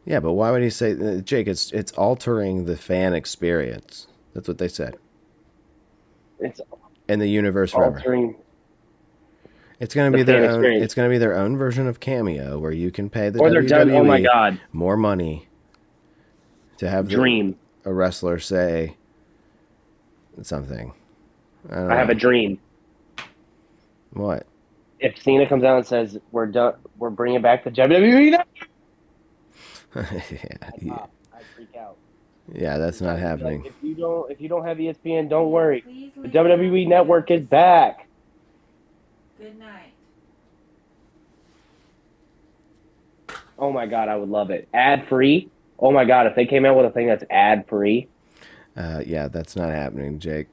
Yeah, but why would he say, Jake? It's altering the fan experience. That's what they said. It's In the universe forever. altering. It's going to be the fan their own. experience. It's going to be their own version of Cameo, where you can pay the Or they're done. WWE Oh my God. more money to have Dream. a wrestler say something. I have a dream. What? If Cena comes out and says we're done, we're bringing back the WWE now, yeah, I freak out. yeah, that's not happening. If you don't have ESPN, don't worry. Please The leave WWE out. Network is back. Good night. Oh my God, I would love it. Ad free. Oh my God, if they came out with a thing that's ad free. Yeah, that's not happening, Jake.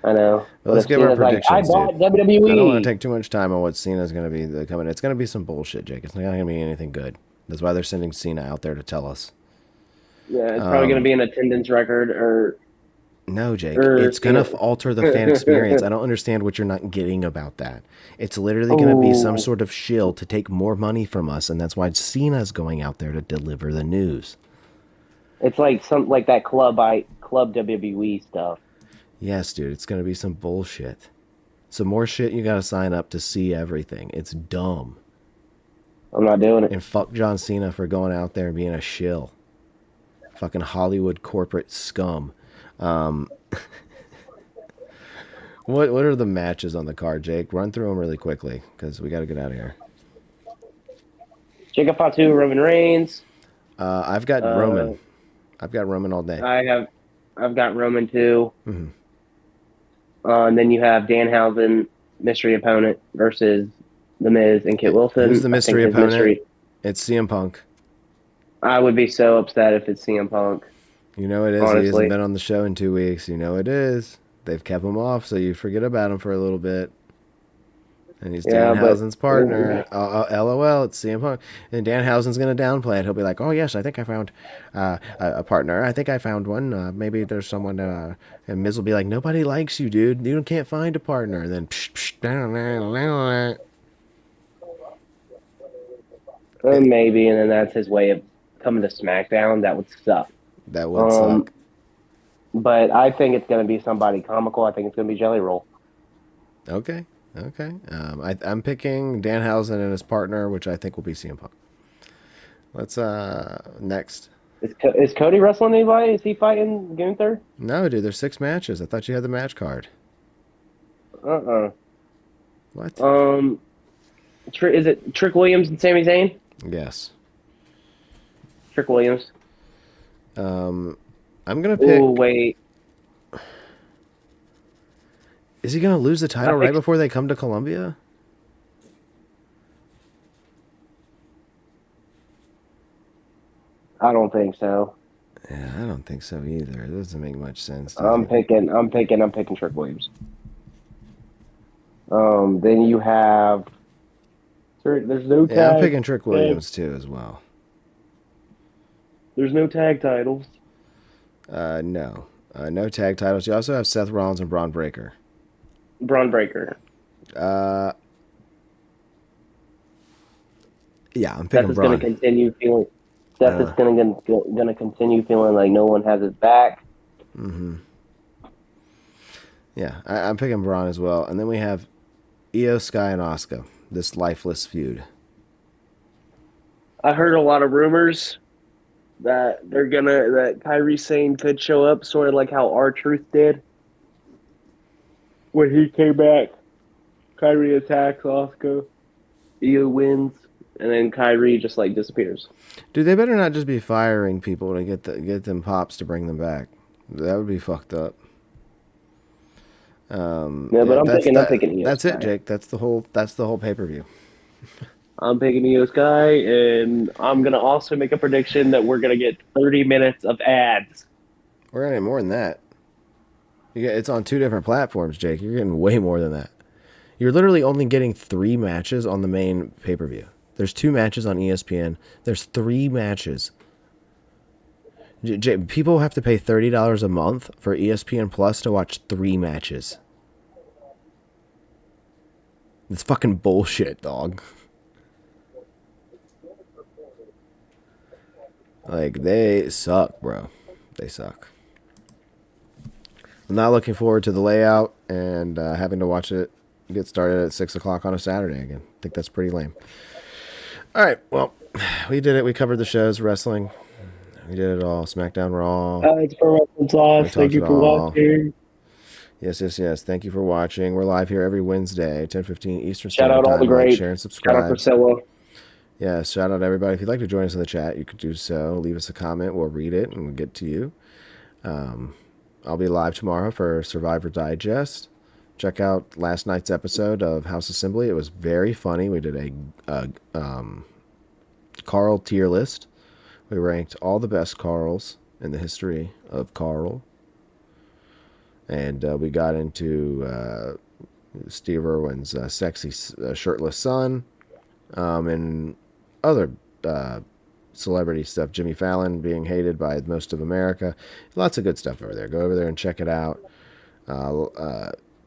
I know. Well, let's if give our Cena's like, predictions, I bought dude. WWE. I don't want to take too much time on what Cena's going to be coming. It's going to be some bullshit, Jake. It's not going to be anything good. That's why they're sending Cena out there to tell us. Yeah, it's probably going to be an attendance record or. No, Jake. Or It's going to Cena. alter the fan experience. I don't understand what you're not getting about that. It's literally going to be some sort of shill to take more money from us, and that's why Cena's going out there to deliver the news. It's like that club WWE stuff. Yes, dude. It's going to be some bullshit. Some more shit you got to sign up to see everything. It's dumb. I'm not doing it. And fuck John Cena for going out there and being a shill. Fucking Hollywood corporate scum. What are the matches on the card, Jake? Run through them really quickly, because we got to get out of here. Jacob Fatu, Roman Reigns. I've got Roman. I've got Roman all day. I've got Roman too. Mm-hmm. And then you have Danhausen, mystery opponent, versus The Miz and Kit Wilson. Who's the mystery I think opponent? It's CM Punk. I would be so upset if it's CM Punk. You know it is. He Honestly. hasn't been on the show in 2 weeks. You know it is. They've kept him off, so you forget about him for a little bit. And he's Danhausen's partner. LOL, it's CM Punk. And Danhausen's going to downplay it. He'll be like, oh, yes, I think I found a partner. I think I found one. Maybe there's someone. And Miz will be like, nobody likes you, dude. You can't find a partner. And then, Maybe, and then that's his way of coming to SmackDown. That would suck. That would suck. But I think it's going to be somebody comical. I think it's going to be Jelly Roll. Okay. I'm picking Danhausen and his partner, which I think will be CM Punk. Let's next. Is Cody wrestling anybody? Is he fighting Gunther? No, dude. There's 6 matches. I thought you had the match card. What? Is it Trick Williams and Sami Zayn? Yes. Trick Williams. I'm gonna pick. Oh wait. Is he gonna lose the title right before they come to Columbia? I don't think so. Yeah, I don't think so either. It doesn't make much sense. I'm picking Trick Williams. Then you have. There's no tag. Yeah, I'm picking Trick Williams too as well. There's no tag titles. No. No tag titles. You also have Seth Rollins and Braun Breaker. Braun Breaker. Yeah, I'm Seth picking is Braun. going to continue feeling. Seth is going to continue feeling like no one has his back. Mm-hmm. Yeah, I'm picking Braun as well. And then we have Io Sky and Asuka. This lifeless feud. I heard a lot of rumors that that Kairi Sane could show up, sort of like how R-Truth did when he came back. Kairi attacks Asuka, Io wins, and then Kairi just like disappears. Dude, they better not just be firing people to get them pops to bring them back. That would be fucked up. Yeah, but I'm picking Io That's Sky. it, Jake. That's the whole pay-per-view. I'm picking Io Sky, and I'm gonna also make a prediction that we're gonna get 30 minutes of ads. We're gonna get more than that. It's on 2 different platforms, Jake. You're getting way more than that. You're literally only getting 3 matches on the main pay-per-view. There's 2 matches on ESPN. There's 3 matches. People have to pay $30 a month for ESPN Plus to watch 3 matches. It's fucking bullshit, dog. Like, they suck, bro. They suck. I'm not looking forward to the layout and having to watch it get started at 6 o'clock on a Saturday again. I think that's pretty lame. All right, well, we did it. We covered the shows, wrestling. We did it all. SmackDown, Raw. It's for Wrestling Sauce. Thank you for watching. Yes. Thank you for watching. We're live here every Wednesday, 10:15 Eastern Shout Standard out all Time. the greats. Share and Shout out subscribe. Priscilla. Yes, shout out to everybody. If you'd like to join us in the chat, you could do so. Leave us a comment. We'll read it and we'll get to you. I'll be live tomorrow for Survivor Digest. Check out last night's episode of House Assembly. It was very funny. We did a Carl tier list. We ranked all the best Carls in the history of Carl. And we got into Steve Irwin's sexy shirtless son and other celebrity stuff. Jimmy Fallon being hated by most of America. Lots of good stuff over there. Go over there and check it out.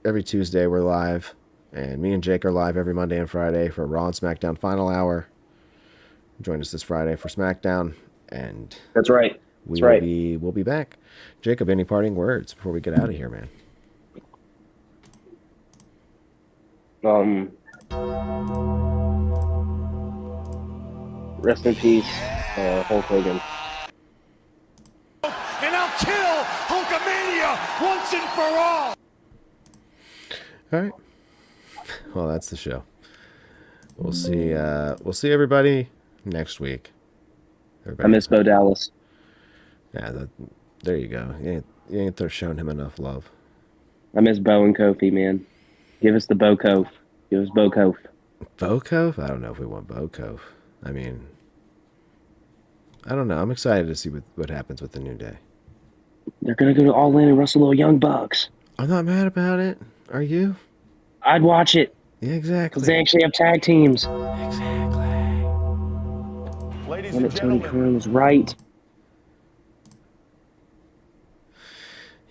Every Tuesday we're live. And me and Jake are live every Monday and Friday for Raw and SmackDown Final Hour. Join us this Friday for SmackDown. And That's right. we'll be back. Jacob, any parting words before we get out of here, man? Rest in peace, Hulk Hogan. And I'll kill Hulkamania once and for all. All right. Well, that's the show. We'll see everybody next week. I miss Bo Dallas. Yeah, there you go. You ain't showing him enough love. I miss Bo and Kofi, man. Give us the Bo Kof. Give us Bo Kof. Bo Kof? I don't know if we want Bo Kof. I mean, I don't know. I'm excited to see what happens with the New Day. They're going to go to All In and wrestle the Young Bucks. I'm not mad about it. Are you? I'd watch it. Yeah, exactly. Because they actually have tag teams. Exactly. Ladies And and Tony gentlemen, Khan was right.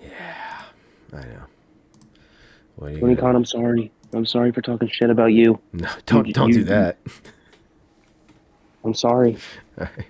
Yeah, I know. What are you Tony gonna- Khan, I'm sorry. I'm sorry for talking shit about you. No, don't do that. I'm sorry. All right.